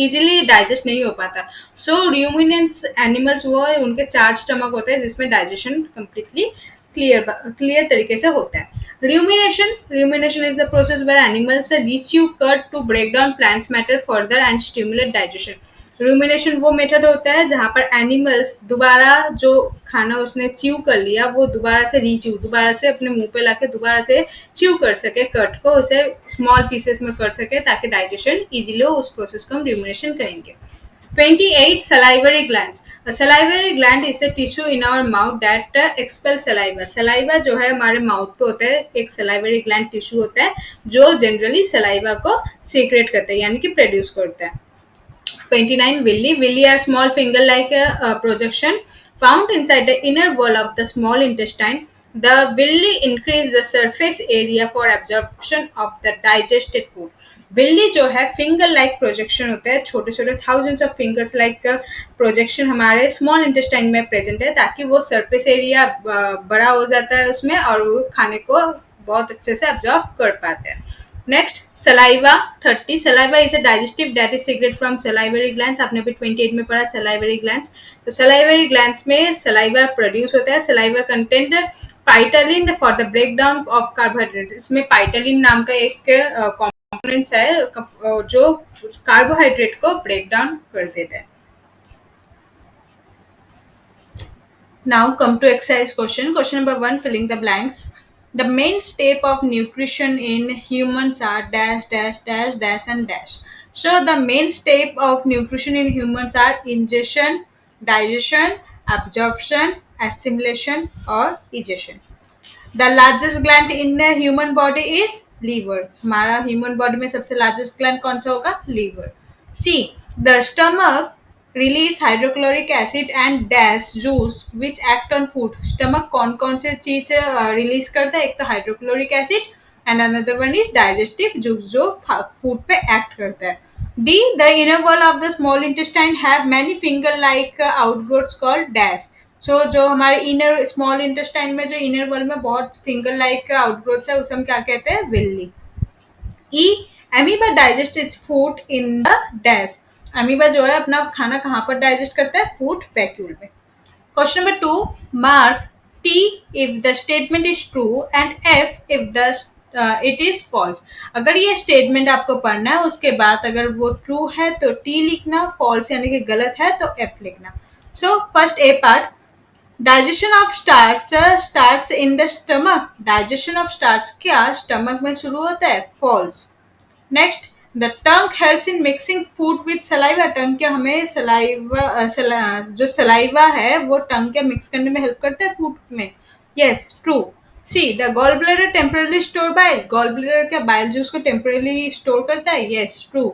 इजीली डाइजेस्ट नहीं हो पाता। सो र्यूमिनेंट्स एनिमल्स वो है, उनके 4 स्टमक होते हैं जिसमें डाइजेशन कम्प्लीटली क्लियर तरीके से होता है। Rumination, rumination is the process where animals rechew cud to break down plants matter further and stimulate digestion। Rumination वो मेथड होता है जहाँ पर एनिमल्स दोबारा जो खाना उसने च्यू कर लिया वो दोबारा से रीच्यू, दोबारा से अपने मुंह पे लाके दोबारा से च्यू कर सके, कट को उसे स्मॉल पीसेस में कर सके ताकि डाइजेशन इजीली हो, उस प्रोसेस को हम रूमिनेशन कहेंगे। 28 salivary glands, a salivary gland is a tissue in our mouth that expels saliva। saliva जो है हमारे माउथ पे होता है, एक salivary gland टिश्यू होता है जो जनरली saliva को सीक्रेट करता है यानी कि प्रोड्यूस करता है। 29 villi, villi are small finger like projection found inside the inner wall of the small intestine। the villi increase the surface area for absorption of the digested food। villi जो है finger like projection होते हैं, छोटे छोटे thousands of fingers like projection हमारे small intestine में present है, ताकि वो surface area बड़ा हो जाता है उसमें और वो खाने को बहुत अच्छे से absorb कर पाते हैं। Next saliva 30, saliva is a digestive that is secrete from salivary glands. आपने अभी 28 में पढ़ा सलाइवरी ग्लैंड्स। तो सलाइवरी ग्लैंड्स में सलाइवा प्रोड्यूस होता है। Saliva content ptyalin for the breakdown of carbohydrate. इसमें पाइटलिन नाम का एक कॉम्पोनेंट्स है जो कार्बोहाइड्रेट को ब्रेक डाउन कर देता है। Now come to exercise question. Question number 1, filling the blanks. The main step of nutrition in humans are dash dash dash dash and dash. So the main step of nutrition in humans are ingestion, digestion, absorption, assimilation or egestion। The largest gland in the human body is liver। हमारा human body में सबसे largest gland कौन सा होगा? liver। C, the stomach release hydrochloric acid and dash juice which act on food। stomach कौन कौन से चीज रिलीज करता है? एक तो hydrochloric acid and another one is digestive juice जो फूड पे एक्ट करता है। D, the inner wall of the small intestine have many finger like outgrowths called dash। सो जो हमारे इनर स्मॉल इंटेस्टाइन में जो इनर वॉल में बहुत फिंगर लाइक आउटग्रोथ्स है उसे हम क्या कहते हैं? Villi. E, amoeba digest its food in the dash. Amoeba जो है अपना खाना कहाँ पर डाइजेस्ट करता है? फूड वैक्यूल में। Question number 2, mark T if the statement is true and F if the it is false. अगर ये स्टेटमेंट आपको पढ़ना है उसके बाद अगर वो ट्रू है तो टी लिखना, फॉल्स यानी कि गलत है तो एफ लिखना। So first A part, digestion of starch starts in the stomach. Digestion of starch क्या स्टमक में शुरू होता है? False. Next, the tongue helps in mixing food with saliva. Tongue क्या हमें सलाइवा जो सलाइवा है वो टंग क्या मिक्स करने में हेल्प करता है फूड में? Yes, true. C the gall bladder temporarily store bile, gall bladder क्या बाइल जूस को टेम्परली स्टोर करता है? Yes, true.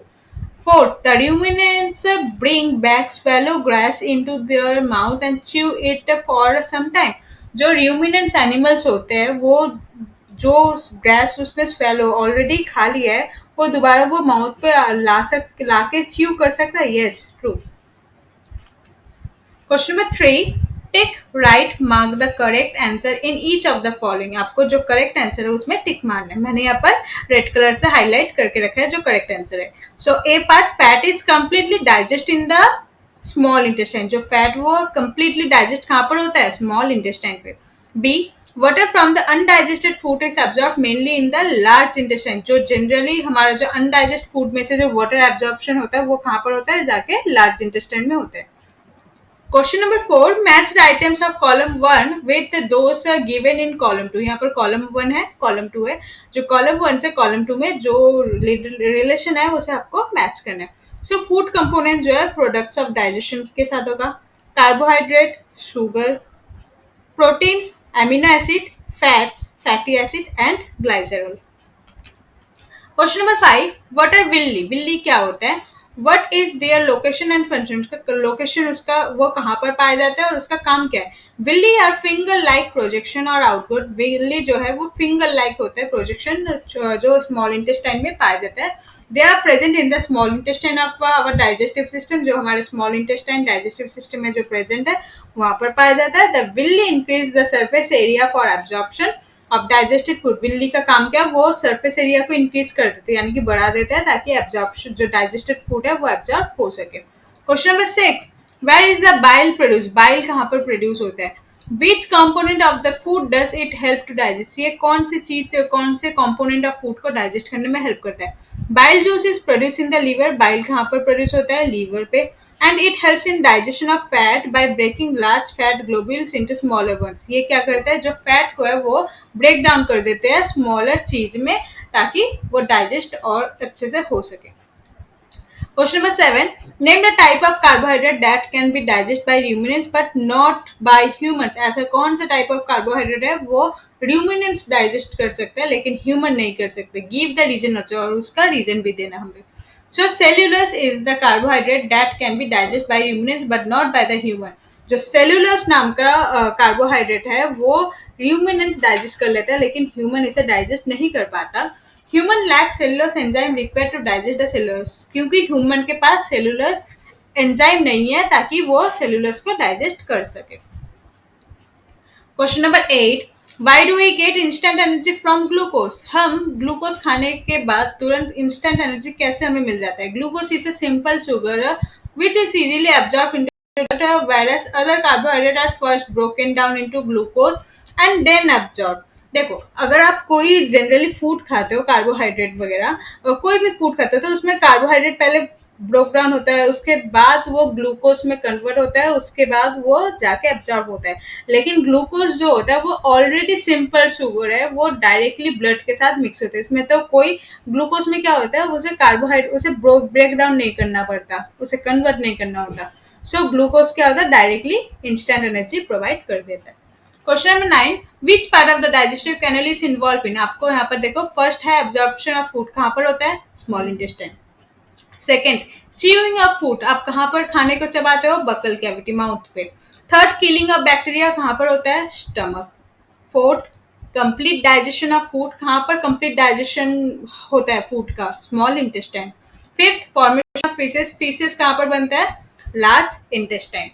Fourth, the ruminants bring back swallow grass into their mouth and chew it for some time. जो ruminants animals होते हैं वो जो ग्रास उसने स्वेलो ऑलरेडी खा लिया है वो दोबारा वो माउथ पे लाके च्यू कर सकता है? Yes, true. Question number 3, tick right mark the correct answer in each of the following. आपको जो करेक्ट आंसर है उसमें टिक मारना है। मैंने यहाँ पर रेड कलर से हाईलाइट करके रखा है जो करेक्ट आंसर है। So A part, fat is completely digest in the small intestine. जो फैट वो कंप्लीटली डाइजेस्ट कहाँ पर होता है? स्मॉल इंटेस्टाइन पे। B, water from the undigested food is absorb mainly in the large intestine. जो जनरली हमारा जो अनडाइजेस्ट फूड में से जो वाटर एब्जॉर्प्शन होता है वो कहाँ पर होता है? जाके लार्ज इंटेस्टाइन में होता है। Question number 4, match the items of column 1 with those given in column 2। यहाँ पर कॉलम 1 है, कॉलम 2 है। जो कॉलम 1 से कॉलम 2 में जो रिलेशन है उसे आपको मैच करना है। सो फूड कंपोनेंट जो है प्रोडक्ट्स ऑफ डाइजेशन के साथ होगा। Carbohydrate, sugar, proteins, amino acid, fats, fatty acid and glycerol. Question number 5, what are villi? Villi क्या होता है? What is their location and function? उसका लोकेशन, उसका वो कहाँ पर पाया जाता है और उसका काम क्या है? Villi are finger like projection और आउटपुट। विल्ली जो है वो फिंगर लाइक होता है, प्रोजेक्शन जो स्मॉल इंटेस्टाइन में पाया जाता है। They are present in the small intestine of our digestive system. जो हमारे स्मॉल इंटेस्टाइन डाइजेस्टिव सिस्टम में जो प्रेजेंट है वहां पर पाया जाता है। The Willey increase the surface area for absorption अब डाइजेस्टेड फूड। विल्ली का काम क्या है? वो सरफेस एरिया को इंक्रीज कर देते हैं, यानी कि बढ़ा देता है ताकि एब्जॉर्प्शन जो डाइजेस्टेड फूड है वो एब्जॉर्ब हो सके। Question number 6, where is the bile produce? Bile कहाँ पर प्रोड्यूस होता है? Which component of the food does it help to digest? ये कौन सी चीज, कौन से कंपोनेंट ऑफ फूड को डाइजेस्ट करने में हेल्प करता है? Bile juice is produce in the liver. Bile कहाँ पर प्रोड्यूस होता है? लीवर पे। And it helps in digestion of fat by breaking large fat globules into smaller once. ये क्या करता है? जो फैट को है वो ब्रेक डाउन कर देते हैं स्मॉलर चीज में ताकि वो डाइजेस्ट और अच्छे से हो सके। Question number 7, name the type of carbohydrate that can be digest by ruminants but not by humans. ऐसा कौन सा टाइप ऑफ कार्बोहाइड्रेट है वो रूमिनेंट्स डाइजेस्ट कर सकते हैं लेकिन ह्यूमन नहीं कर सकते? गिव द रीजन अच्छा, और उसका रीजन भी देना हमें। So cellulose is the carbohydrate that can be digest by ruminants but not by the human. जो सेल्यूलोज नाम का कार्बोहाइड्रेट है वो रूमिनेंट्स डाइजेस्ट कर लेता है लेकिन ह्यूमन इसे डाइजेस्ट नहीं कर पाता। Human lack cellulose enzyme required to digest the cellulose, क्योंकि ह्यूमन के पास सेलुलोज एंजाइम नहीं है ताकि वो सेलुलोज को डाइजेस्ट कर सके। Question number 8, why do we get instant energy from glucose? हम ग्लूकोज खाने के बाद तुरंत इंस्टेंट एनर्जी कैसे हमें मिल जाता है? Glucose is a simple sugar which is easily absorb into whereas other carbohydrate are first broken down into glucose and then absorbed। देखो, अगर आप कोई जनरली फूड खाते हो कार्बोहाइड्रेट वगैरह, कोई भी फूड खाते हो तो उसमें कार्बोहाइड्रेट पहले ब्रोक डाउन होता है, उसके बाद वो ग्लूकोज में कन्वर्ट होता है, उसके बाद वो जाके एब्जॉर्ब होता है। लेकिन ग्लूकोज जो होता है वो ऑलरेडी सिंपल शुगर है, वो डायरेक्टली ब्लड के साथ मिक्स होता है। इसमें तो कोई ग्लूकोज में क्या होता है, उसे कार्बोहाइड्रेट उसे ब्रेक डाउन नहीं करना पड़ता, उसे कन्वर्ट नहीं करना होता। सो ग्लूकोज क्या होता है? डायरेक्टली इंस्टेंट एनर्जी प्रोवाइड कर देता है। Question number 9, which part of the digestive canal is involve in? आपको यहाँ पर देखो, फर्स्ट है एब्जॉर्प्शन ऑफ फूड, कहाँ पर होता है? Small intestine. Second, chewing of food, आप कहाँ पर खाने को चबाते हो? बकल कैविटी, माउथ पे। थर्ड, किलिंग ऑफ बैक्टीरिया, कहाँ पर होता है? Stomach. Fourth, complete digestion of food, कहाँ पर कंप्लीट डाइजेशन होता है फूड का? Small intestine. Fifth, formation of faeces, faeces कहाँ पर बनता है? Large intestine.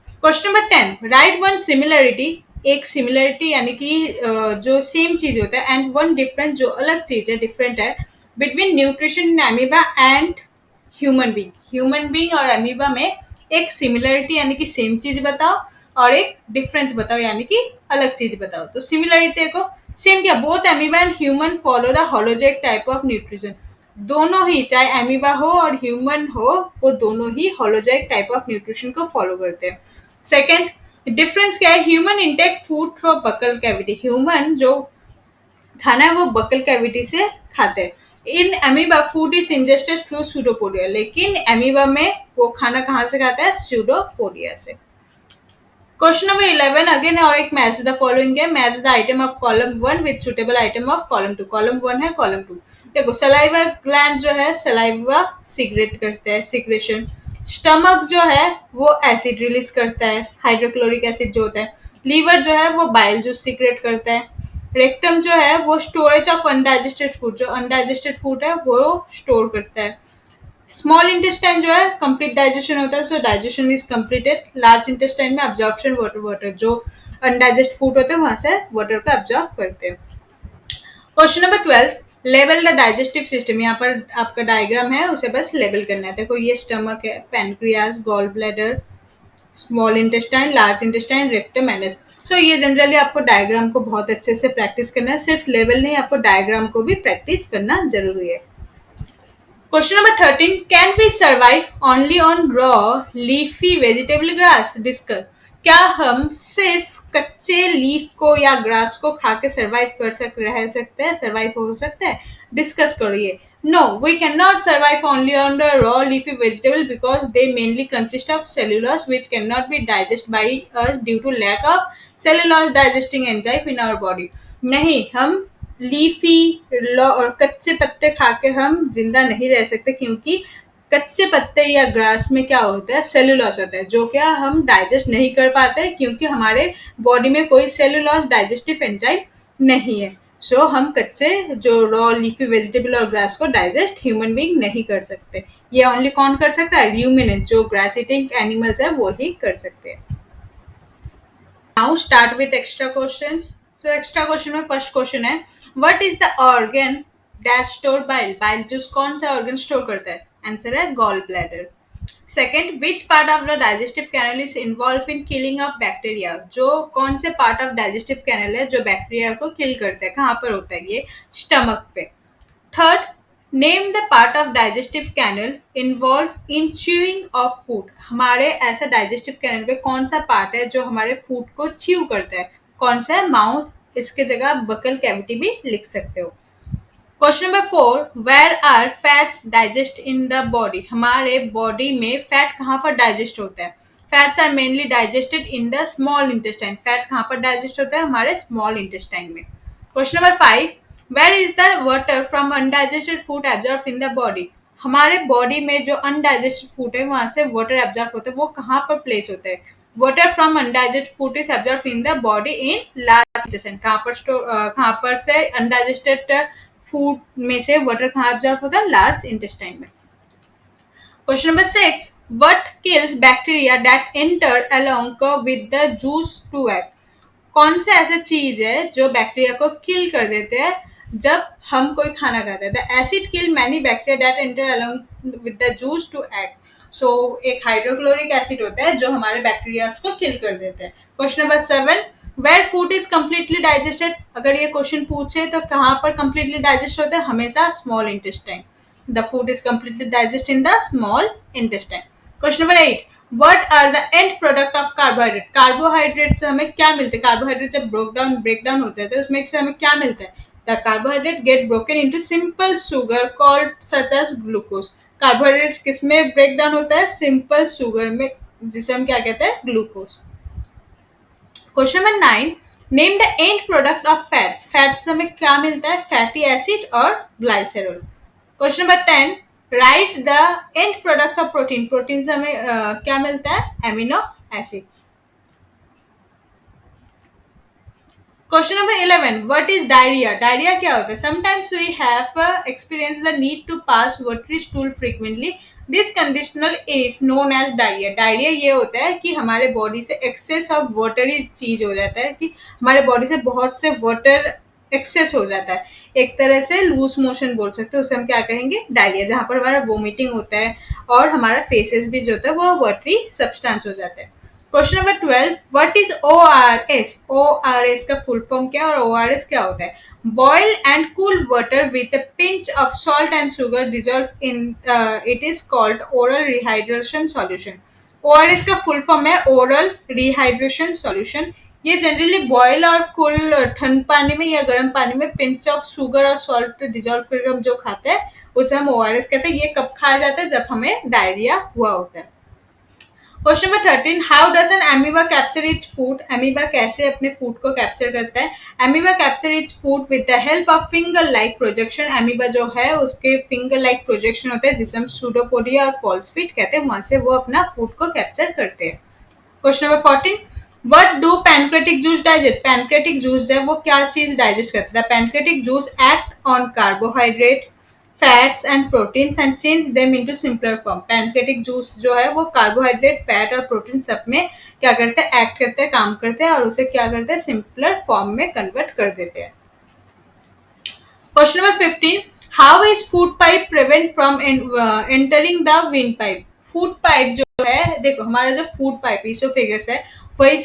Question number 10, right one similarity, एक सिमिलरिटी यानी कि जो सेम चीज होता है, एंड वन डिफरेंट, जो अलग चीज है, डिफरेंट है, between nutrition in amoeba and human being. Human being और एमीबा में एक सिमिलरिटी यानी कि सेम चीज बताओ और एक डिफरेंस बताओ यानी कि अलग चीज बताओ। तो सिमिलरिटी को सेम क्या, both amoeba and human follow the holozoic type of nutrition. दोनों ही, चाहे एमीबा हो और ह्यूमन हो, वो दोनों ही होलोजैक टाइप ऑफ न्यूट्रिशन को फॉलो करते हैं। सेकेंड, डिफरेंस क्या है? Human intake food from buccal cavity, human जो खाना है वो बकल कैविटी से खाते हैं। In amoeba food is ingested through pseudopodia, लेकिन एमीबा में वो खाना कहाँ से खाता है? सूडोपोडिया से। क्वेश्चन नंबर 11 अगेन और एक मैच द फॉलोइंग है। Match the item of column 1 with suitable item of column 2। Column 1 है, कॉलम 2। देखो सलाइवा ग्लैंड जो है सलाइवा सीक्रेट करता है, सीक्रेशन। स्टमक जो है वो एसिड रिलीज करता है, हाइड्रोक्लोरिक एसिड जो होता है। लीवर जो है वो बाइल जूस सीक्रेट करता है। रेक्टम जो है वो स्टोरेज ऑफ अनडाइजेस्टेड फूड, जो अनडाइजेस्टेड फूड है वो स्टोर करता है। स्मॉल इंटेस्टाइन जो है कंप्लीट डाइजेशन होता है, सो digestion is completed. Large intestine में अब्जॉर्प्शन वाटर, वाटर जो अनडाइजेस्ट फूड होते हैं वहां से वाटर को अब्जॉर्ब करते हैं। Question number 12 level the digestive system. यहाँ पर आपका डायग्राम है, उसे बस लेवल करना है। देखो ये स्टमक है, pancreas, gall bladder, small intestine, large intestine, rectum, anus. सो ये जनरली आपको डायग्राम को बहुत अच्छे से प्रैक्टिस करना है, सिर्फ लेवल नहीं, आपको डायग्राम को भी प्रैक्टिस करना जरूरी है। Question number 13. Can we survive only on raw leafy vegetable grass? Discuss. क्या हम सिर्फ कच्चे लीफ को या ग्रास को खा के रह सकते हैं, सर्वाइव हो सकते हैं? डिस्कस करिए। No, we cannot survive only on the raw leafy vegetable because they mainly consist of cellulose which cannot be digested by us due to lack of cellulose digesting enzyme in our body. नहीं, हम लीफी और कच्चे पत्ते खाकर हम जिंदा नहीं रह सकते, क्योंकि कच्चे पत्ते या ग्रास में क्या होता है, सेलुलोज होता है, जो क्या हम डाइजेस्ट नहीं कर पाते क्योंकि हमारे बॉडी में कोई सेलुलोज डाइजेस्टिव एंजाइम नहीं है। सो हम कच्चे जो रॉ लीफी वेजिटेबल और ग्रास को डाइजेस्ट ह्यूमन बीइंग नहीं कर सकते। ये ओनली कौन कर सकता है? र्यूमिनेंट, जो ग्रास ईटिंग एनिमल्स है वो ही कर सकते हैं। Now start with extra questions. So extra question में फर्स्ट क्वेश्चन है, what is the organ that store bile? Bile juice कौन सा organ store करता है? आंसर है gall bladder. Second, which part of the digestive canal is involved in killing of bacteria? जो कौन से part of digestive canal है जो बैक्टीरिया को किल करता है, कहाँ पर होता है ये? स्टमक पे। Third, name the part of digestive canal involve in chewing of food. हमारे ऐसा डाइजेस्टिव कैनल पे कौन सा पार्ट है जो हमारे फूड को च्यू करता है? कौन सा है? माउथ। इसके जगह बकल कैविटी भी लिख सकते हो। Question number 4, where are fats digest in the body? हमारे बॉडी में फैट कहाँ पर डाइजेस्ट होता है? Fats are mainly digested in the small intestine. Fat कहाँ पर डाइजेस्ट होता है? हमारे स्मॉल इंटेस्टाइन में। Question number 5, where is the water from undigested food absorb in the body? हमारे बॉडी में जो अनडाइजेस्टेड फूड है वहां से वाटर एब्जॉर्ब होता है, वो कहाँ पर प्लेस होता है? Water from undigested food is absorb in the body in large intestine. कहाँ पर से अनडाइजेस्टेड फूड में से वाटर कहाँ एब्जॉर्ब होता है? लार्ज इंटेस्टाइन में। Question number 6, what kills bacteria that enter along with the juice to act? कौन सा ऐसा चीज है जो बैक्टीरिया को किल कर देते हैं जब हम कोई खाना खाते हैं? The acid kill many bacteria that enter along with the juice to act. So एक हाइड्रोक्लोरिक एसिड होता है जो हमारे बैक्टीरिया को किल कर देते हैं। Question number 7, where food is completely digested? अगर ये क्वेश्चन पूछे तो कहाँ पर कम्प्लीटली डाइजेस्ट होता है? हमेशा small intestine. The food is completely digest in the small intestine. Question number 8, what are the end product of carbohydrate? Carbohydrate से हमें क्या मिलता है? कार्बोहाइड्रेट जब ब्रेकडाउन हो जाता है उसमें से हमें क्या मिलता है? The carbohydrate get broken into simple sugar called such as glucose. Carbohydrate किसमें ब्रेकडाउन होता है? सिंपल शुगर में, जिसे हम क्या कहते हैं? Glucose. Question number 9, name the end product of fats? Fat से हमें क्या मिलता है? फैटी एसिड और glycerol. Question number 10, write the end products of protein? Protein से हमें क्या मिलता है? Amino acids. Question number 11, what is diarrhoea? Diarrhoea क्या होता है? Sometimes we have experience the need to pass watery stool frequently, this conditional is known as diarrhoea. Diarrhoea ये होता है कि हमारे बॉडी से एक्सेस ऑफ वाटरी चीज हो जाता है, कि हमारे बॉडी से बहुत से वाटर एक्सेस हो जाता है। एक तरह से लूज मोशन बोल सकते हैं, उसे हम क्या कहेंगे? डायरिया। जहाँ पर हमारा वोमिटिंग होता है और हमारा फेसेस भी जो होता है वो वाटरी सब्सटेंस हो जाता है। Question number 12, what is ORS? ORS का फुल फॉर्म क्या और ORS क्या होता है? Boil and cool water with a pinch of salt and sugar dissolve in it is called oral rehydration solution. ORS का फुल फॉर्म है ओरल रिहाइड्रेशन सॉल्यूशन। ये जनरली बॉयल और कूल ठंड पानी में या गर्म पानी में पिंच ऑफ शुगर और सॉल्ट डिजॉल्व करके हम जो खाते हैं उसे हम ORS कहते हैं। ये कब खाया जाता है? जब हमें डायरिया हुआ होता है। Question number 13, how does N amoeba capture its food? Amoeba कैसे अपने फूड को कैप्चर करता है? Amoeba capture its food with the help of finger like projection. Amoeba जो है उसके फिंगर लाइक प्रोजेक्शन होते हैं जिसे हम सूडोपोडिया और फॉल्स फीट कहते हैं, वहां से वो अपना फूड को कैप्चर करते हैं। Question number 14, what do pancreatic juice digest? Pancreatic juice है वो क्या चीज डाइजेस्ट करता है? Pancreatic juice act on carbohydrate, fats and proteins and change them into simpler form. Pancreatic juice जो है वो कार्बोहाइड्रेट, फैट और प्रोटीन सब में क्या करते हैं? एक्ट करते हैं, काम करते हैं और उसे क्या करते हैं? सिंपलर फॉर्म में कन्वर्ट कर देते हैं। Question number 15, how is food pipe prevent from entering the wind pipe? Food pipe जो है, देखो हमारा जो फूड पाइप इसोफेगस है वही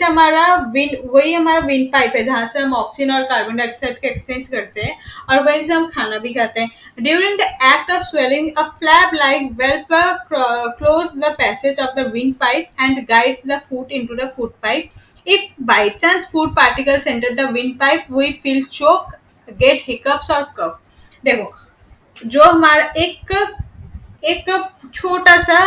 हमारा विंड पाइप है जहां से हम ऑक्सीजन और कार्बन डाइऑक्साइड का एक्सचेंज करते हैं और वहीं से हम खाना भी खाते हैं। During the act of swallowing a flap like valve close the passage of the wind pipe and guides the food into the food pipe. If by chance food particles enter the windpipe, we feel choke, get hiccups और cough। देखो जो हमारा एक एक छोटा सा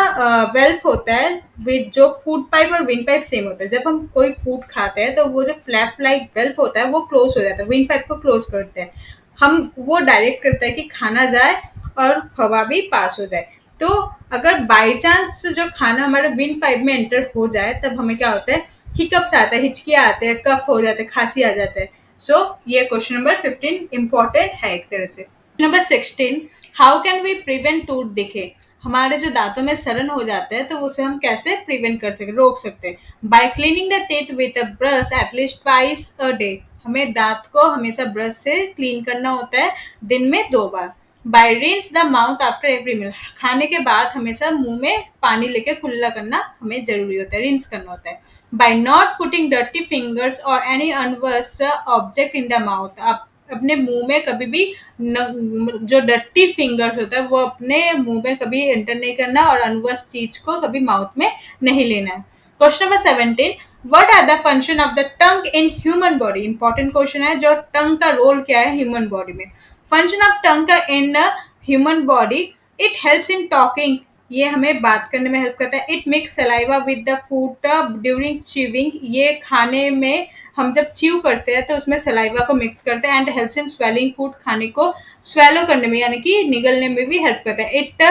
वेल्व होता है विद जो फूड पाइप और विंड पाइप सेम होता है। जब हम कोई फूड खाते हैं तो वो जो फ्लैप लाइक वेल्व होता है वो क्लोज हो जाता है, विंड पाइप को क्लोज करते हैं। हम वो डायरेक्ट करता है कि खाना जाए और हवा भी पास हो जाए। तो अगर बाई चांस जो खाना हमारे विंड पाइप में एंटर हो जाए तब हमें क्या होता है? हिकअप्स आता है, हिचकियाँ आते हैं, कफ हो जाते हैं, खांसी आ जाता है। सो ये क्वेश्चन नंबर 15 इंपॉर्टेंट है एक तरह से। Number 16, how can we prevent tooth decay? हमारे जो दांतों में सड़न हो जाता है तो उसे हम कैसे प्रिवेंट कर सकते, रोक सकते हैं? Bye cleaning the teeth with a brush at least twice a day. हमें दांत को हमेशा ब्रश से क्लीन करना होता है दिन में 2 बार। By rinse the mouth after every meal. खाने के बाद हमेशा मुंह में पानी लेके कुल्ला करना हमें जरूरी होता है, रिंस करना होता है। By not putting dirty fingers or any unwashed object in the mouth. आप अपने मुंह में कभी भी जो डर्टी फिंगर्स होता है वो अपने मुंह में कभी एंटर नहीं करना और अनवॉश चीज को कभी माउथ में नहीं लेना है। Question number 17, what are the function of the tongue in human body? Important question है, जो टंग का रोल क्या है ह्यूमन बॉडी में? फंक्शन ऑफ टंग का in human body, it helps in talking, ये हमें बात करने में हेल्प करता है। It mix saliva with the food during chewing, ये खाने में हम जब च्यू करते हैं तो उसमें सलाइवा को मिक्स करते हैं। And helps in swelling food, खाने को स्वेलो करने में यानी कि निगलने में भी हेल्प करता है। इट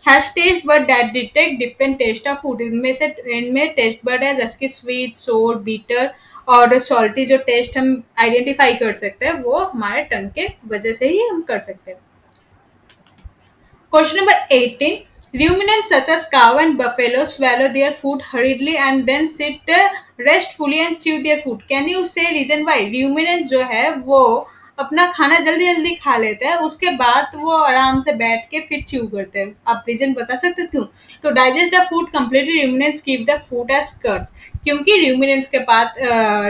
हैज टेस्ट बर्ड that detect different taste of food, इनमें टेस्ट बर्ड है जैसे कि स्वीट, सोर, बीटर और सॉल्टी। जो टेस्ट हम आइडेंटिफाई कर सकते हैं वो हमारे टंग के वजह से ही हम कर सकते हैं। Question number 18. Ruminants such as cow and buffalo swallow their food hurriedly and then sit restfully and chew their food. Can you say reason why? Ruminants जो है वो अपना खाना जल्दी जल्दी खा लेते हैं, उसके बाद वो आराम से बैठ के फिर च्यू करते हैं। आप रीजन बता सकते हो क्यों? तो digest the food completely ruminants keep the food as curds, क्योंकि रूमिनेंट्स के पास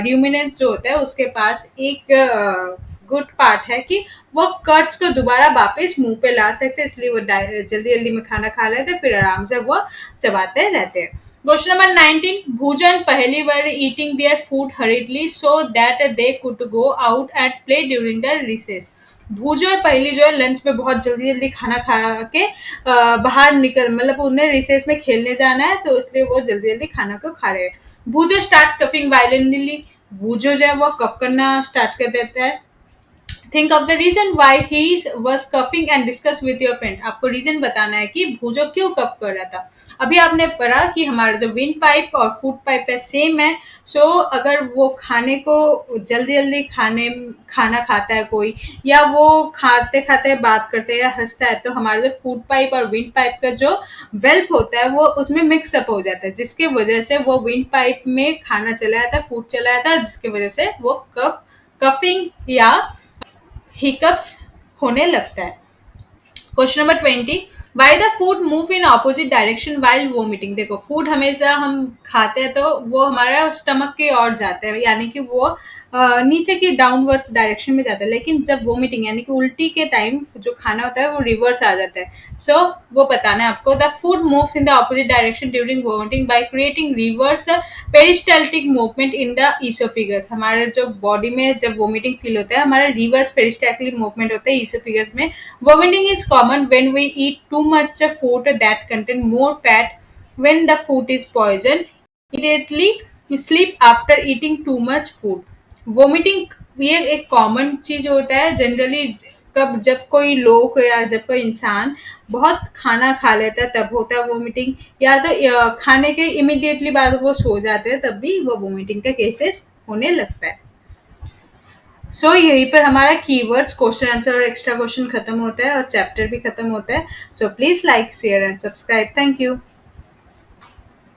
रूमिनेंट्स जो होता है उसके पास एक गुड पार्ट है कि वो कर्ड्स को दोबारा वापस मुंह पे ला सकते हैं, इसलिए वो जल्दी जल्दी में खाना खा लेते हैं फिर आराम से वो चबाते रहते हैं। क्वेश्चन नंबर 19, भूजन पहली बार eating their food hurriedly so that they could go out and play during the recess. Boojho Paheli जो है लंच में बहुत जल्दी जल्दी खाना खा के बाहर निकल, मतलब उन्हें रिसेस में खेलने जाना है तो इसलिए वो जल्दी जल्दी खाना को खा रहे हैं। Boojho start coughing violently, Boojho जो है वो कफ करना स्टार्ट कर देता है। Think of the reason why he was coughing and discuss with your friend. आपको रीजन बताना है कि भूजो क्यों कफ कर रहा था। अभी आपने पढ़ा कि हमारा जो विंड पाइप और फूड पाइप है सेम है। सो अगर वो खाने को जल्दी जल्दी खाना खाता है कोई, या वो खाते खाते बात करते हैं या हंसता है, तो हमारा जो फूड पाइप और विंड पाइप का जो वेल्प होता है वो उसमें मिक्सअप हो जाता है, जिसके वजह से वो विंड पाइप में खाना चला जाता है, फूड चला जाता है, जिसकी वजह से वो कफिंग या हिकअप्स होने लगता है। Question number 20, why the food move in opposite direction while vomiting? देखो फूड हमेशा हम खाते हैं तो वो हमारा स्टमक की ओर जाता है, यानी कि वो नीचे की डाउनवर्ड्स डायरेक्शन में जाता है, लेकिन जब वोमिटिंग यानी कि उल्टी के टाइम जो खाना होता है वो रिवर्स आ जाता है। सो वो बताना है आपको। The food moves in the opposite direction during vomiting by creating reverse peristaltic movement in the oesophagus. हमारे जो बॉडी में जब वोमिटिंग फील होता है हमारा रिवर्स पेरिस्टाल्टिक मूवमेंट होता है ईसोफिगस में। Vomiting is common when we eat too much food that contain more fat, when the food is poison immediately sleep after eating too much food. Vomiting ये एक कॉमन चीज होता है जनरली, कब जब कोई लोग या जब कोई इंसान बहुत खाना खा लेता है तब होता है वोमिटिंग, या तो खाने के इमीडिएटली बाद वो सो जाते हैं तब भी वो वोमिटिंग का केसेस होने लगता है। यहीं पर हमारा कीवर्ड्स, क्वेश्चन आंसर और एक्स्ट्रा क्वेश्चन खत्म होता है और चैप्टर भी खत्म होता है। So please like share and subscribe. Thank you.